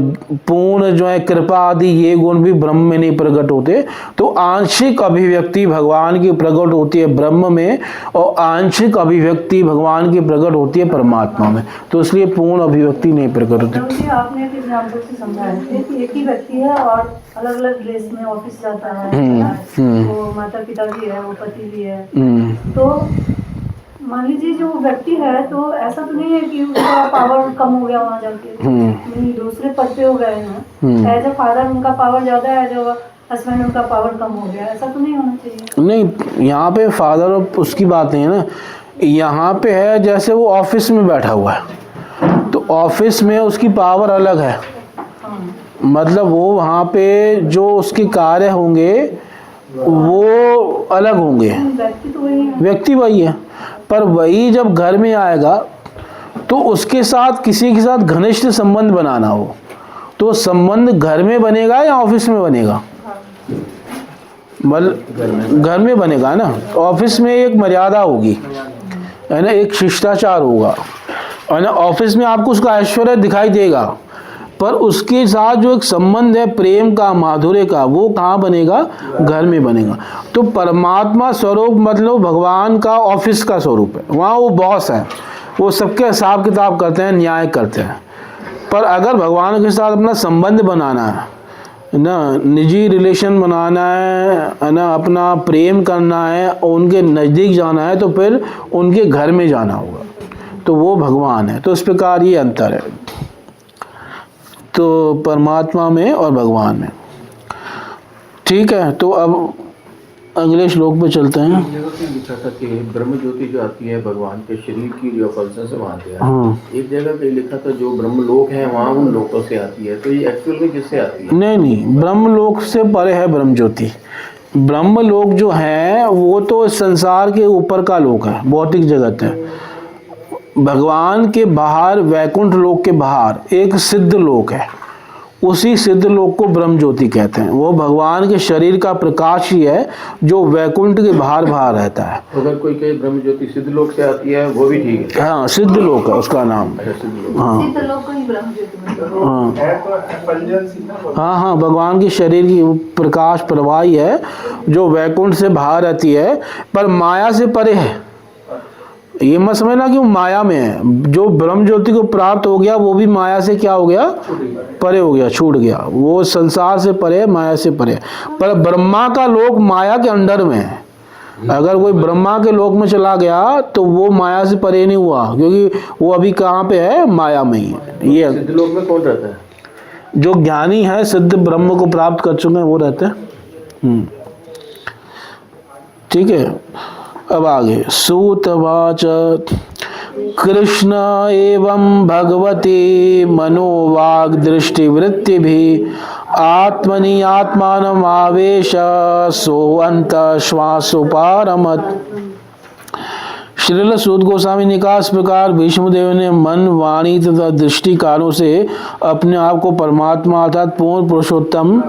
पूर्ण जो है कृपा आदि ये गुण भी ब्रह्म में नहीं प्रकट होते। तो आंशिक अभिव्यक्ति भगवान की प्रकट होती है ब्रह्म में और आंशिक अभिव्यक्ति भगवान की प्रकट होती है परमात्मा में। तो इसलिए पूर्ण अभिव्यक्ति नहीं प्रकट होती। आपने एक एग्जाम्पल से समझाया थे कि एक ही व्यक्ति है और अलग अलग ड्रेस में ऑफिस जाता है, वो माता पिता भी है, वो पति भी है। तो मान लीजिए जो व्यक्ति है तो ऐसा तो नहीं है कि उसका पावर कम हो गया वहाँ जाके, दूसरे पद पे हो गए हैं। एज ए फादर उनका पावर ज्यादा है, एज ए हस्बैंड उनका पावर कम हो गया, ऐसा तो नहीं होना चाहिए। नहीं, यहाँ पे फादर उसकी बात नहीं है ना, यहाँ पे है जैसे वो ऑफिस में बैठा हुआ है तो ऑफिस में उसकी पावर अलग है। मतलब वो वहाँ पे जो उसके कार्य होंगे वो अलग होंगे, व्यक्ति वही है, पर वही जब घर में आएगा तो उसके साथ किसी के साथ घनिष्ठ संबंध बनाना हो तो संबंध घर में बनेगा या ऑफिस में बनेगा? मतलब घर में बनेगा ना, ऑफिस में एक मर्यादा होगी, है ना, एक शिष्टाचार होगा, है ना। ऑफिस में आपको उसका ऐश्वर्य दिखाई देगा, पर उसके साथ जो एक संबंध है प्रेम का, माधुर्य का, वो कहाँ बनेगा? घर में बनेगा। तो परमात्मा स्वरूप मतलब भगवान का ऑफिस का स्वरूप है, वहाँ वो बॉस है, वो सबके हिसाब किताब करते हैं, न्याय करते हैं। पर अगर भगवान के साथ अपना संबंध बनाना है ना, निजी रिलेशन बनाना है ना, अपना प्रेम करना है और उनके नज़दीक जाना है, तो फिर उनके घर में जाना होगा, तो वो भगवान है। तो इस प्रकार ये अंतर है तो परमात्मा में और भगवान में। ठीक है, तो अब अगले श्लोक पे चलते हैं। जगह पे लिखा था कि ब्रह्म ज्योति जो आती है भगवान के शरीर की जो फलसन से वहाँ से हाँ। एक जगह पे लिखा था जो ब्रह्म लोक है वहाँ उन लोकों से आती है, तो ये एक्चुअल में किससे आती है? नहीं, ब्रह्म लोक से परे है ब्रह्म ज्योति। ब्रह्म लोक जो है वो तो इस संसार के ऊपर का लोक है, भौतिक जगत है। भगवान के बाहर, वैकुंठ लोक के बाहर एक सिद्ध लोक है, उसी सिद्ध लोक को ब्रह्म ज्योति कहते हैं। वो भगवान के शरीर का प्रकाश ही है जो वैकुंठ के बाहर रहता है। अगर कोई कहे ब्रह्म ज्योति सिद्ध लोक से आती है वो भी ठीक है। हाँ, सिद्ध लोक है उसका नाम। सिद्ध लोक। हाँ सिद्ध लोक को ही ब्रह्म ज्योति में हाँ है तो effulgence ही ना। हाँ हाँ, भगवान के शरीर की प्रकाश प्रवाही है जो वैकुंठ से बाहर रहती है, पर माया से परे है। ये मत समझना कि वो माया में है। जो ब्रह्म ज्योति को प्राप्त हो गया वो भी माया से क्या हो गया? परे हो गया, छूट गया। वो संसार से परे, माया से परे। पर ब्रह्मा का लोक माया के अंडर में है। अगर कोई ब्रह्मा के लोक में चला गया तो वो माया से परे नहीं हुआ, क्योंकि वो अभी कहाँ पे है? माया में ही है। ये सिद्ध लोक में कौन रहता है? जो ज्ञानी है, सिद्ध ब्रह्म को प्राप्त कर चुके हैं, वो रहते हैं। ठीक है, अब आगे सूतवाच कृष्ण एवं भगवती मनोवाग दृष्टिवृत्ति भी आत्मनि आत्मानम आवेश सो अंत श्वासोपारमत। श्रील सूत गोस्वामी ने कहा, इस प्रकार भीष्मदेव ने मन, वाणी तथा दृष्टि कारों से अपने आप को परमात्मा अर्थात पूर्ण पुरुषोत्तम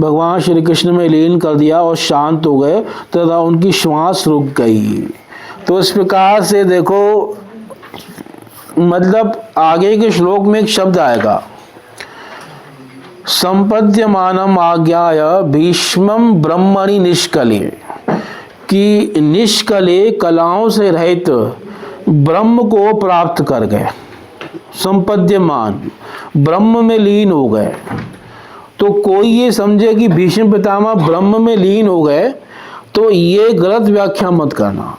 भगवान श्री कृष्ण में लीन कर दिया और शांत हो गए तथा उनकी श्वास रुक गई। तो इस प्रकार से देखो, मतलब आगे के श्लोक में एक शब्द आएगा, संपद्यमानम आज्ञाय भीष्मम ब्रह्मणि निष्कले, कि निष्कले कलाओं से रहित ब्रह्म को प्राप्त कर गए। संपद्यमान, ब्रह्म में लीन हो गए। तो कोई ये समझे कि भीष्म पितामह ब्रह्म में लीन हो गए, तो ये गलत व्याख्या मत करना,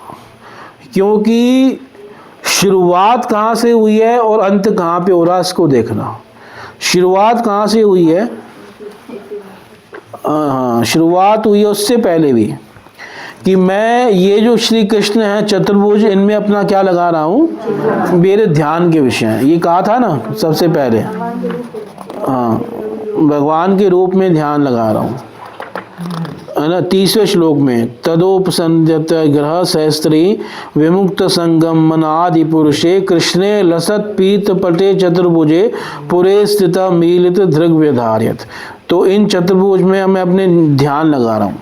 क्योंकि शुरुआत कहाँ से हुई है और अंत कहाँ पे हो रहा है इसको देखना। शुरुआत कहाँ से हुई है? हाँ, शुरुआत हुई है उससे पहले भी, कि मैं ये जो श्री कृष्ण है चतुर्भुज, इनमें अपना क्या लगा रहा हूँ? मेरे ध्यान के विषय है। ये कहा था ना सबसे पहले। हाँ, भगवान के रूप में ध्यान लगा रहा हूँ, है ना। 30वें श्लोक में तदोपसंध्यत ग्रह सहस्त्री विमुक्त संगम मनादि पुरुषे कृष्णे लसत पीत पटे चतुर्भुजे पुरे स्थित मीलित दृग व्यधार्यत। तो इन चतुर्भुज में मैं अपने ध्यान लगा रहा हूँ।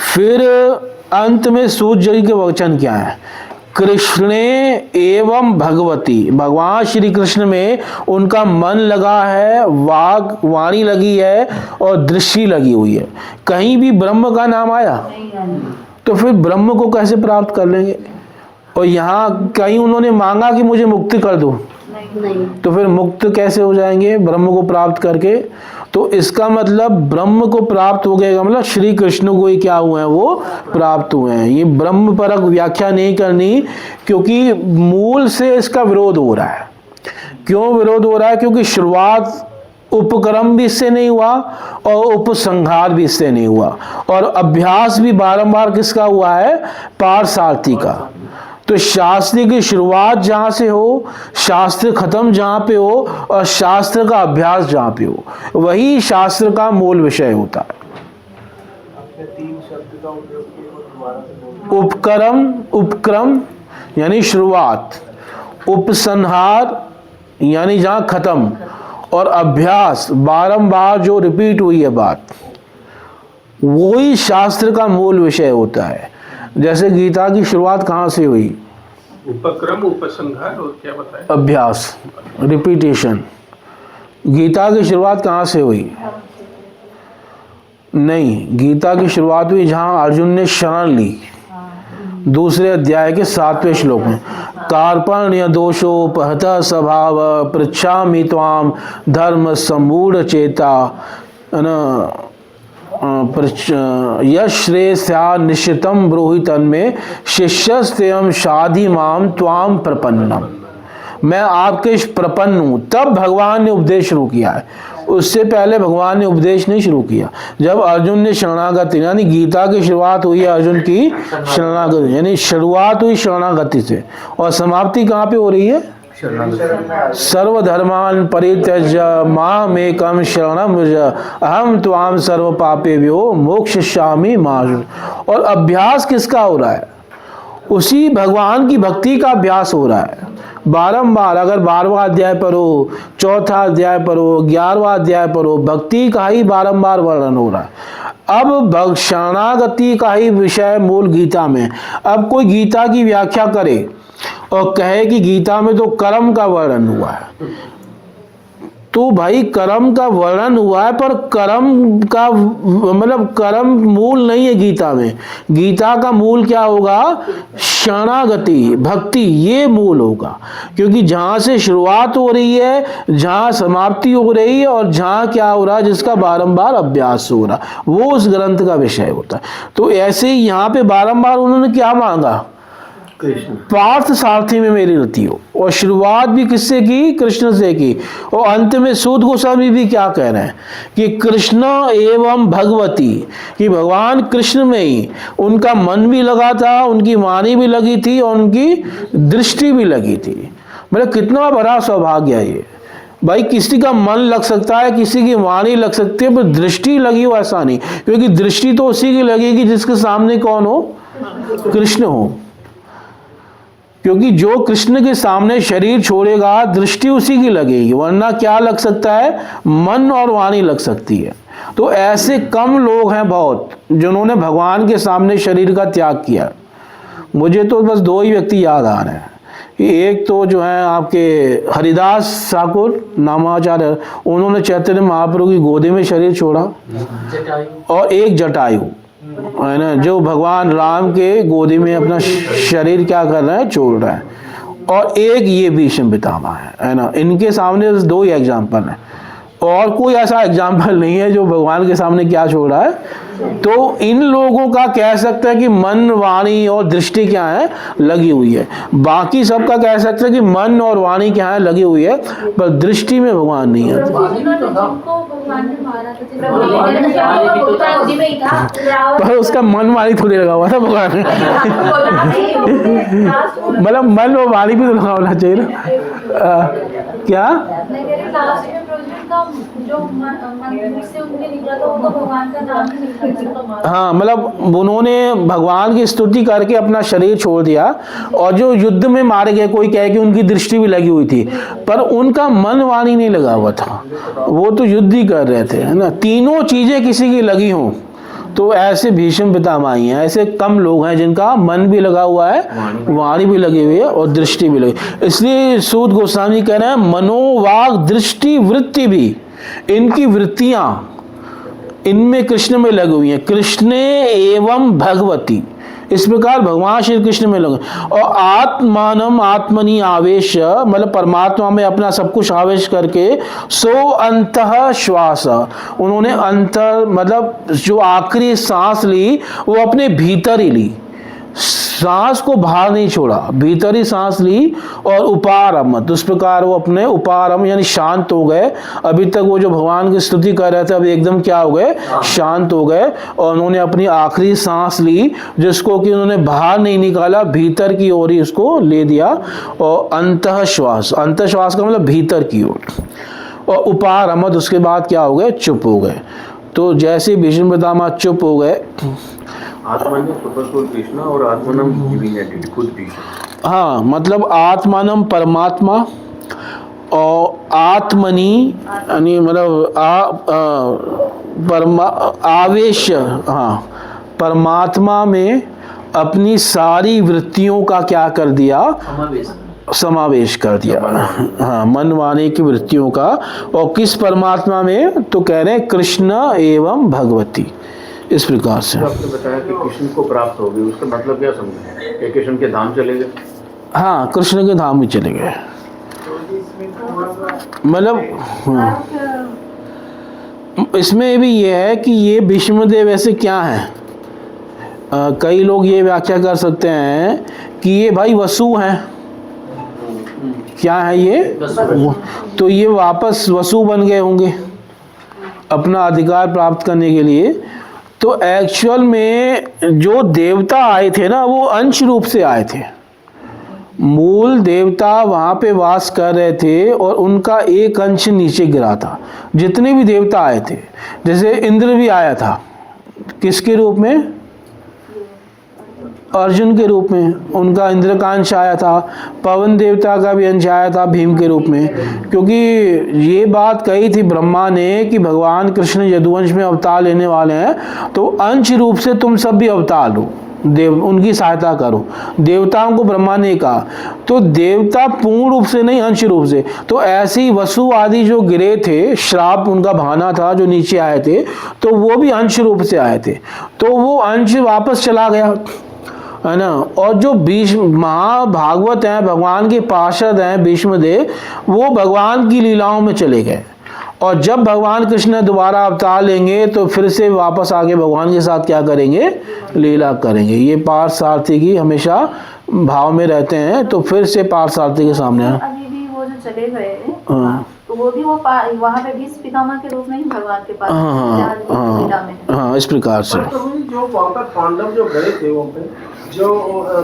फिर अंत में सूत जी के वचन क्या है? कृष्णे एवं भगवती, भगवान श्री कृष्ण में उनका मन लगा है, वाणी लगी है और दृष्टि लगी हुई है। कहीं भी ब्रह्म का नाम आया? तो फिर ब्रह्म को कैसे प्राप्त कर लेंगे? और यहाँ कहीं उन्होंने मांगा कि मुझे मुक्ति कर दो, तो फिर मुक्त कैसे हो जाएंगे ब्रह्म को प्राप्त करके? तो इसका मतलब ब्रह्म को प्राप्त हो गया, मतलब श्री कृष्ण को ही क्या हुए हैं? वो प्राप्त हुए हैं। ये ब्रह्म परक व्याख्या नहीं करनी, क्योंकि मूल से इसका विरोध हो रहा है। क्यों विरोध हो रहा है? क्योंकि शुरुआत उपक्रम भी इससे नहीं हुआ और उपसंहार भी इससे नहीं हुआ, और अभ्यास भी बारंबार किसका हुआ है? पार्थसारथी का। तो शास्त्र की शुरुआत जहाँ से हो, शास्त्र खत्म जहाँ पे हो, और शास्त्र का अभ्यास जहाँ पे हो, वही शास्त्र का मूल विषय होता है। आपने 3 शब्द का उपयोग किया, वो दोबारा से बोलिए। उपक्रम, उपक्रम यानी शुरुआत, उपसंहार यानी जहाँ खत्म, और अभ्यास बारंबार जो रिपीट हुई है बात, वही शास्त्र का मूल विषय होता है। जैसे गीता की शुरुआत कहाँ से हुई? उपक्रम, उपसंहार और क्या बताया? अभ्यास, रिपीटेशन। गीता की शुरुआत कहाँ से हुई? नहीं, गीता की शुरुआत हुई जहाँ अर्जुन ने शरण ली, दूसरे अध्याय के 7वें श्लोक में। कार्पण्य दोषोपहत स्वभाव पृच्छामि त्वाम धर्म सम्मूढ़ चेता यश्रेष्या निश्चितम ब्रूहि तन्मे शिष्यस्तेयं शाधि माम त्वाम प्रपन्नम। मैं आपके प्रपन्न हूँ। तब भगवान ने उपदेश शुरू किया है, उससे पहले भगवान ने उपदेश नहीं शुरू किया। जब अर्जुन ने शरणागति, यानी गीता की शुरुआत हुई है अर्जुन की शरणागति, यानी शुरुआत हुई शरणागति से, और समाप्ति कहाँ पे हो रही है? सर्वधर्मान परित्यज्य मामेकं शरणं व्रज अहम त्वां सर्व पापेभ्यो मोक्षयिष्यामि मा शुच। और अभ्यास किसका हो रहा है? उसी भगवान की भक्ति का अभ्यास हो रहा है बारंबार। अगर 12वां अध्याय पढ़ो, 4था अध्याय पढ़ो, 11वां अध्याय पढ़ो, भक्ति का ही बारंबार वर्णन हो रहा है। अब शरणागति का ही विषय मूल गीता में। अब कोई गीता की व्याख्या करे और कहे कि गीता में तो कर्म का वर्णन हुआ है, तो भाई कर्म का वर्णन हुआ है, पर कर्म का मतलब कर्म मूल नहीं है गीता में। गीता का मूल क्या होगा? शरणागति, भक्ति, ये मूल होगा। क्योंकि जहाँ से शुरुआत हो रही है, जहाँ समाप्ति हो रही है, और जहाँ क्या हो रहा है, जिसका बारंबार अभ्यास हो रहा है, वो उस ग्रंथ का विषय होता है। तो ऐसे ही यहाँ पे बारंबार उन्होंने क्या मांगा? पार्थ सारथी में मेरी रति हो। और शुरुआत भी किससे की? कृष्ण से की। और अंत में सूत गोस्वामी भी क्या कह रहे हैं कि कृष्ण एवं भगवती, कि भगवान कृष्ण में ही उनका मन भी लगा था, उनकी वाणी भी लगी थी, और उनकी दृष्टि भी लगी थी। मतलब कितना बड़ा सौभाग्य है ये भाई। किसी का मन लग सकता है, किसी की वाणी लग सकती है, पर दृष्टि लगी हो ऐसा नहीं। क्योंकि दृष्टि तो उसी की लगेगी जिसके सामने कौन हो? कृष्ण हो। क्योंकि जो कृष्ण के सामने शरीर छोड़ेगा, दृष्टि उसी की लगेगी, वरना क्या लग सकता है? मन और वाणी लग सकती है। तो ऐसे कम लोग हैं बहुत जिन्होंने भगवान के सामने शरीर का त्याग किया। मुझे तो बस 2 ही व्यक्ति याद आ रहे हैं। एक तो जो है आपके हरिदास ठाकुर नामाचार्य, उन्होंने चैतन्य महाप्रभु की गोदी में शरीर छोड़ा, और एक जटायु है ना, जो भगवान राम के गोदी में अपना शरीर क्या कर रहा है? छोड़ रहा है। और एक ये भीष्म पितामह है ना। इनके सामने 2 ही एग्जाम्पल हैं, और कोई ऐसा एग्जाम्पल नहीं है जो भगवान के सामने क्या छोड़ रहा है। तो इन लोगों का कह सकते हैं कि मन, वाणी और दृष्टि क्या है? लगी हुई है। बाकी सबका कह सकते हैं कि मन और वाणी क्या है? लगी हुई है, पर दृष्टि में भगवान नहीं है। पर उसका मन वाणी थोड़ी लगा हुआ था भगवान। मतलब मन और वाणी भी तो लगा होना चाहिए ना। क्या? हाँ, मतलब उन्होंने भगवान की स्तुति करके अपना शरीर छोड़ दिया। और जो युद्ध में मारे गए, कोई कहे कि उनकी दृष्टि भी लगी हुई थी, पर उनका मन वाणी नहीं लगा हुआ था, वो तो युद्ध ही कर रहे थे, है ना। तीनों चीजें किसी की लगी हों, तो ऐसे भीष्म पितामह हैं। ऐसे कम लोग हैं जिनका मन भी लगा हुआ है, वाणी भी लगी हुई है, और दृष्टि भी लगी। इसलिए सूत गोस्वामी कह रहे हैं मनोवाग दृष्टि वृत्ति भी, इनकी वृत्तियां इनमें कृष्ण में लगी हुई हैं। कृष्ण एवं भगवती, इस प्रकार भगवान श्री कृष्ण में लगे। और आत्मानम आत्मनि आवेश, मतलब परमात्मा में अपना सब कुछ आवेश करके, सो अंतः श्वास, उन्होंने अंतर मतलब जो आखिरी सांस ली वो अपने भीतर ही ली, सांस को बाहर नहीं छोड़ा, भीतर ही सांस ली। और उपारम, तो इस प्रकार वो अपने उपारम यानी शांत हो गए। अभी तक वो जो भगवान की स्तुति कर रहे थे, अब एकदम क्या हो गए? शांत हो गए। और उन्होंने अपनी आखिरी सांस ली, जिसको कि उन्होंने बाहर नहीं निकाला, भीतर की ओर ही उसको ले दिया। और अंतः श्वास, अंतः श्वास का मतलब भीतर की ओर। और उपारमत, उसके बाद क्या हो गए? चुप हो गए। तो जैसे भीष्म पितामह चुप हो गए, आत्मन कृष्ण और आत्मनम खुद भी। हाँ, मतलब आत्मानम परमात्मा और आत्मनि यानी मतलब आवेश, हाँ, परमात्मा में अपनी सारी वृत्तियों का क्या कर दिया, समावेश कर दिया, हाँ, मन वाणी की वृत्तियों का। और किस परमात्मा में, तो कह रहे हैं कृष्ण एवं भगवती, इस प्रकार से। तो आपने बताया कि कृष्ण को प्राप्त हो गई, उसका मतलब क्या समझे कि कृष्ण के धाम चले गए? हाँ, कृष्ण के धाम ही चले गए, मतलब हाँ। इसमें भी ये है कि ये भीष्मदेव ऐसे क्या हैं, कई लोग ये व्याख्या कर सकते हैं कि ये भाई वसु हैं। क्या है ये? तो ये वापस वसु बन गए होंगे अपना अधिकार प्राप्त करने के लिए। तो एक्चुअल में जो देवता आए थे ना, वो अंश रूप से आए थे। मूल देवता वहाँ पे वास कर रहे थे और उनका एक अंश नीचे गिरा था। जितने भी देवता आए थे, जैसे इंद्र भी आया था, किसके रूप में? अर्जुन के रूप में, उनका इंद्र का अंश आया था। पवन देवता का भी अंश आया था भीम के रूप में, क्योंकि ये बात कही थी ब्रह्मा ने कि भगवान कृष्ण यदुवंश में अवतार लेने वाले हैं, तो अंश रूप से तुम सब भी अवतार लो, देव उनकी सहायता करो। देवताओं को ब्रह्मा ने कहा, तो देवता पूर्ण रूप से नहीं, अंश रूप से। तो ऐसे ही वसु आदि जो गिरे थे, श्राप उनका भाना था, जो नीचे आए थे, तो वो भी अंश रूप से आए थे। तो वो अंश वापस चला गया, है ना। और जो महाभागवत हैं, भगवान के पार्षद हैं भीष्मदेव, वो भगवान की लीलाओं में चले गए। और जब भगवान कृष्ण दोबारा अवतार लेंगे तो फिर से वापस आके भगवान के साथ क्या करेंगे, लीला करेंगे। ये पार्थसारथी की हमेशा भाव में रहते हैं, तो फिर से पार्थसारथी के सामने अभी भी वो जो चले गए, तो वो भी वो वहाँ पे भीष्म पितामह के रूप में ही भगवान के पास लीला में। हाँ, इस प्रकार से। जो वहाँ पर पांडव जो गए थे, वहाँ पे जो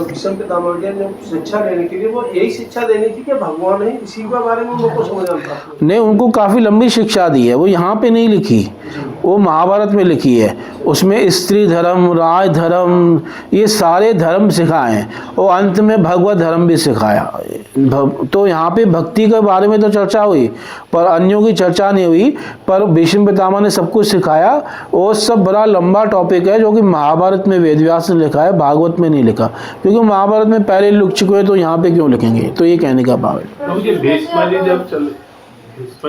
भीष्म पितामह ने शिक्षा देने के लिए, वो यही शिक्षा देनी थी कि भगवान है, इसी के बारे में उनको समझना था। नहीं, उनको काफ़ी लंबी शिक्षा दी है, वो यहाँ पे नहीं लिखी, वो महाभारत में लिखी है। उसमें स्त्री धर्म, राज धर्म, ये सारे धर्म सिखाए हैं, और अंत में भगवत धर्म भी सिखाया। तो यहाँ पे भक्ति के बारे में तो चर्चा हुई, पर अन्यों की चर्चा नहीं हुई। पर भीष्म पितामह ने सब कुछ सिखाया, और सब बड़ा लंबा टॉपिक है, जो कि महाभारत में वेदव्यास ने लिखा है, भागवत में नहीं लिखा। क्योंकि महाभारत में पहले लिख चुके हैं, तो यहाँ पे क्यों लिखेंगे? तो ये कहने का भाव है। क्योंकि भीष्म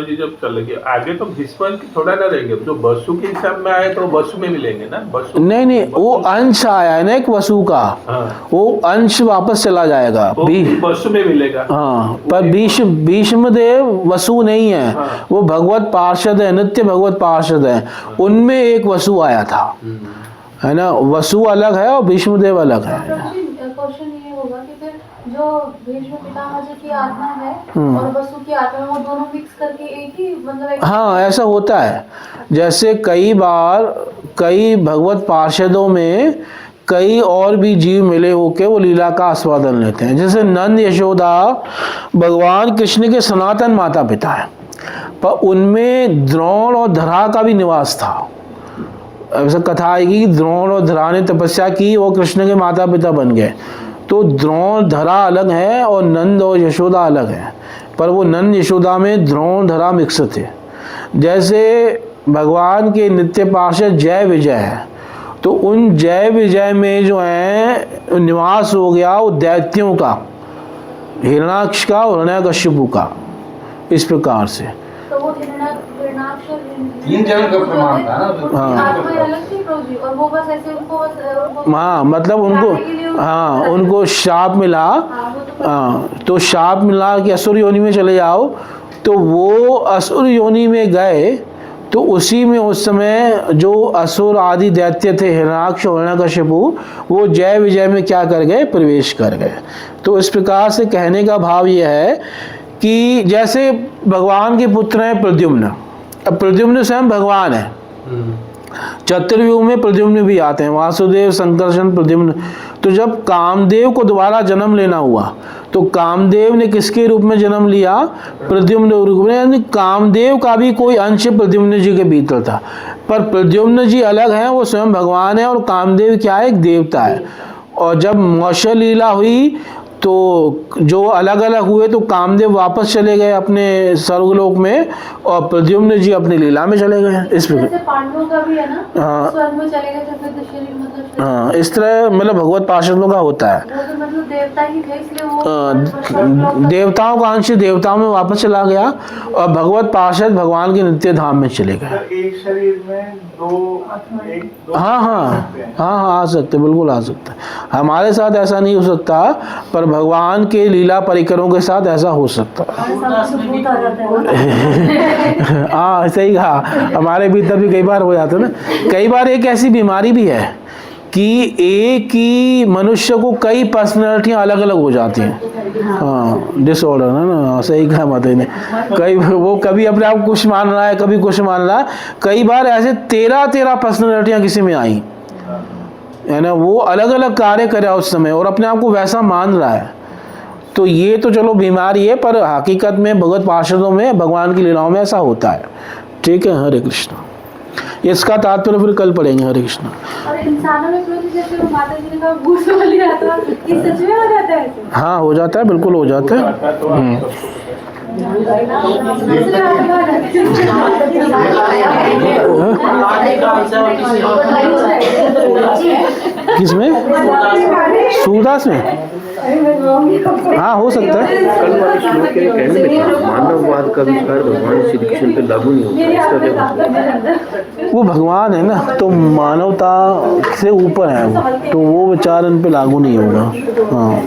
जी जब चले गए आगे, तो भीष्म थोड़ा ना रहेंगे, जो वसु के हिसाब में आए तो वसु में मिलेंगे ना। वसु नहीं, वो अंश आया है ना एक वसु का, हाँ। वो अंश वापस चला जाएगा, वसु में मिलेगा। हाँ, पर भीष्मदेव वसु नहीं है, हाँ। वो भगवत पार्षद है, नित्य भगवत पार्षद है, उनमें एक वसु आया था, है ना। वसु अलग है और भीष्मदेव अलग है। क्वेश्चन ये होगा कि फिर जो भीष्म पितामह जी की आत्मा है और वसु की आत्मा, वो दोनों मिक्स करके एक ही मतलब हाँ, ऐसा होता है। जैसे कई बार कई भगवत पार्षदों में कई और भी जीव मिले होके वो लीला का आस्वादन लेते हैं। जैसे नंद यशोदा भगवान कृष्ण के सनातन माता पिता है, पर उनमें द्रोण और धरा का भी निवास था। ऐसा कथा आएगी कि द्रोण और धरा ने तपस्या की, वो कृष्ण के माता पिता बन गए। तो द्रोण धरा अलग है और नंद और यशोदा अलग है, पर वो नंद यशोदा में द्रोण धरा मिक्स थे। जैसे भगवान के नित्य पार्षद जय विजय है, तो उन जय विजय में जो है निवास हो गया वो दैत्यों का, हिरण्याक्ष का और हिरण्यकश्यपु का, इस प्रकार से। तो वो तीन जन का प्रमाण था ना। और वो बस ऐसे उनको हाँ, मतलब उनको, हाँ, उनको शाप मिला, हाँ, तो शाप मिला कि असुर योनि में चले जाओ। तो वो असुर योनि में गए, तो उसी में उस समय जो असुर आदि दैत्य थे, हिरण्याक्ष और हिरण्यकश्यपु, वो जय विजय में क्या कर गए, प्रवेश कर गए। तो इस प्रकार से कहने का भाव यह है कि जैसे भगवान के पुत्र हैं प्रद्युम्न, अब प्रद्युम्न स्वयं भगवान है। चतुर्युग में प्रद्युम्न भी आते हैं, वासुदेव, संकर्षण, प्रद्युम्न। तो जब कामदेव को दोबारा जन्म लेना हुआ, तो कामदेव ने किसके रूप में जन्म लिया, प्रद्युम्न रूप में। यानी कामदेव का भी कोई अंश प्रद्युम्न जी के भीतर था, पर प्रद्युम्न जी अलग हैं, वो स्वयं भगवान है, और कामदेव क्या है, एक देवता है। और जब मौसल लीला हुई तो जो अलग अलग हुए तो कामदेव वापस चले गए अपने स्वर्गलोक में और प्रद्युम्न जी अपनी लीला में चले गए इस प्रकार। जैसे पांडवों का भी है ना, हाँ। स्वर्ग में चले गए थे फिर तो शरीर मतलब हाँ, इस तरह मतलब भगवत पार्षदों का होता है। वो तो मतलब देवता ही थे इसलिए वो देवताओं का अंश देवताओं में वापस चला गया और भगवत पार्षद भगवान के नित्य धाम में चले गए। सर, एक शरीर में दो हाँ हाँ हाँ हाँ, आ सकते, बिल्कुल आ सकता है। हमारे साथ ऐसा नहीं हो सकता, पर भगवान के लीला परिकरों के साथ ऐसा हो सकता है। भूत आ जाता है। हाँ, सही कहा, हमारे भीतर भी कई बार हो जाता है ना। कई बार एक ऐसी बीमारी भी है कि एक ही मनुष्य को कई पर्सनैलिटियाँ अलग अलग हो जाती हैं। हाँ, डिसऑर्डर है ना, सही कहा माता ने। कई वो कभी अपने आप कुछ मान रहा है, कभी कुछ मान रहा है। कई बार ऐसे 13 पर्सनैलिटियाँ किसी में आई है ना, वो अलग अलग कार्य करे उस समय और अपने आप को वैसा मान रहा है। तो ये तो चलो बीमारी है, पर हकीकत में भगवत पार्षदों में भगवान की लीलाओं में ऐसा होता है। ठीक है, हरे कृष्ण। इसका तात्पर्य फिर कल पढ़ेंगे। हरे कृष्ण। और इंसानों में क्रोध जैसे वो माता जी ने कहा भूत वाली आता है, ये सच में हो जाता है ऐसे? हाँ, हो जाता है, बिल्कुल हो जाता है। दूसरे आत्मा आ जाती है। किसमें? सूरदास में? हाँ, हो सकता है। कल वाले श्लोक के कहने में था, मानववाद का विचार भगवान श्री कृष्ण पे लागू नहीं होता। इसका क्या मतलब? वो भगवान है ना, तो मानवता से ऊपर है वो, तो वो विचार इन पे लागू नहीं होगा। हाँ।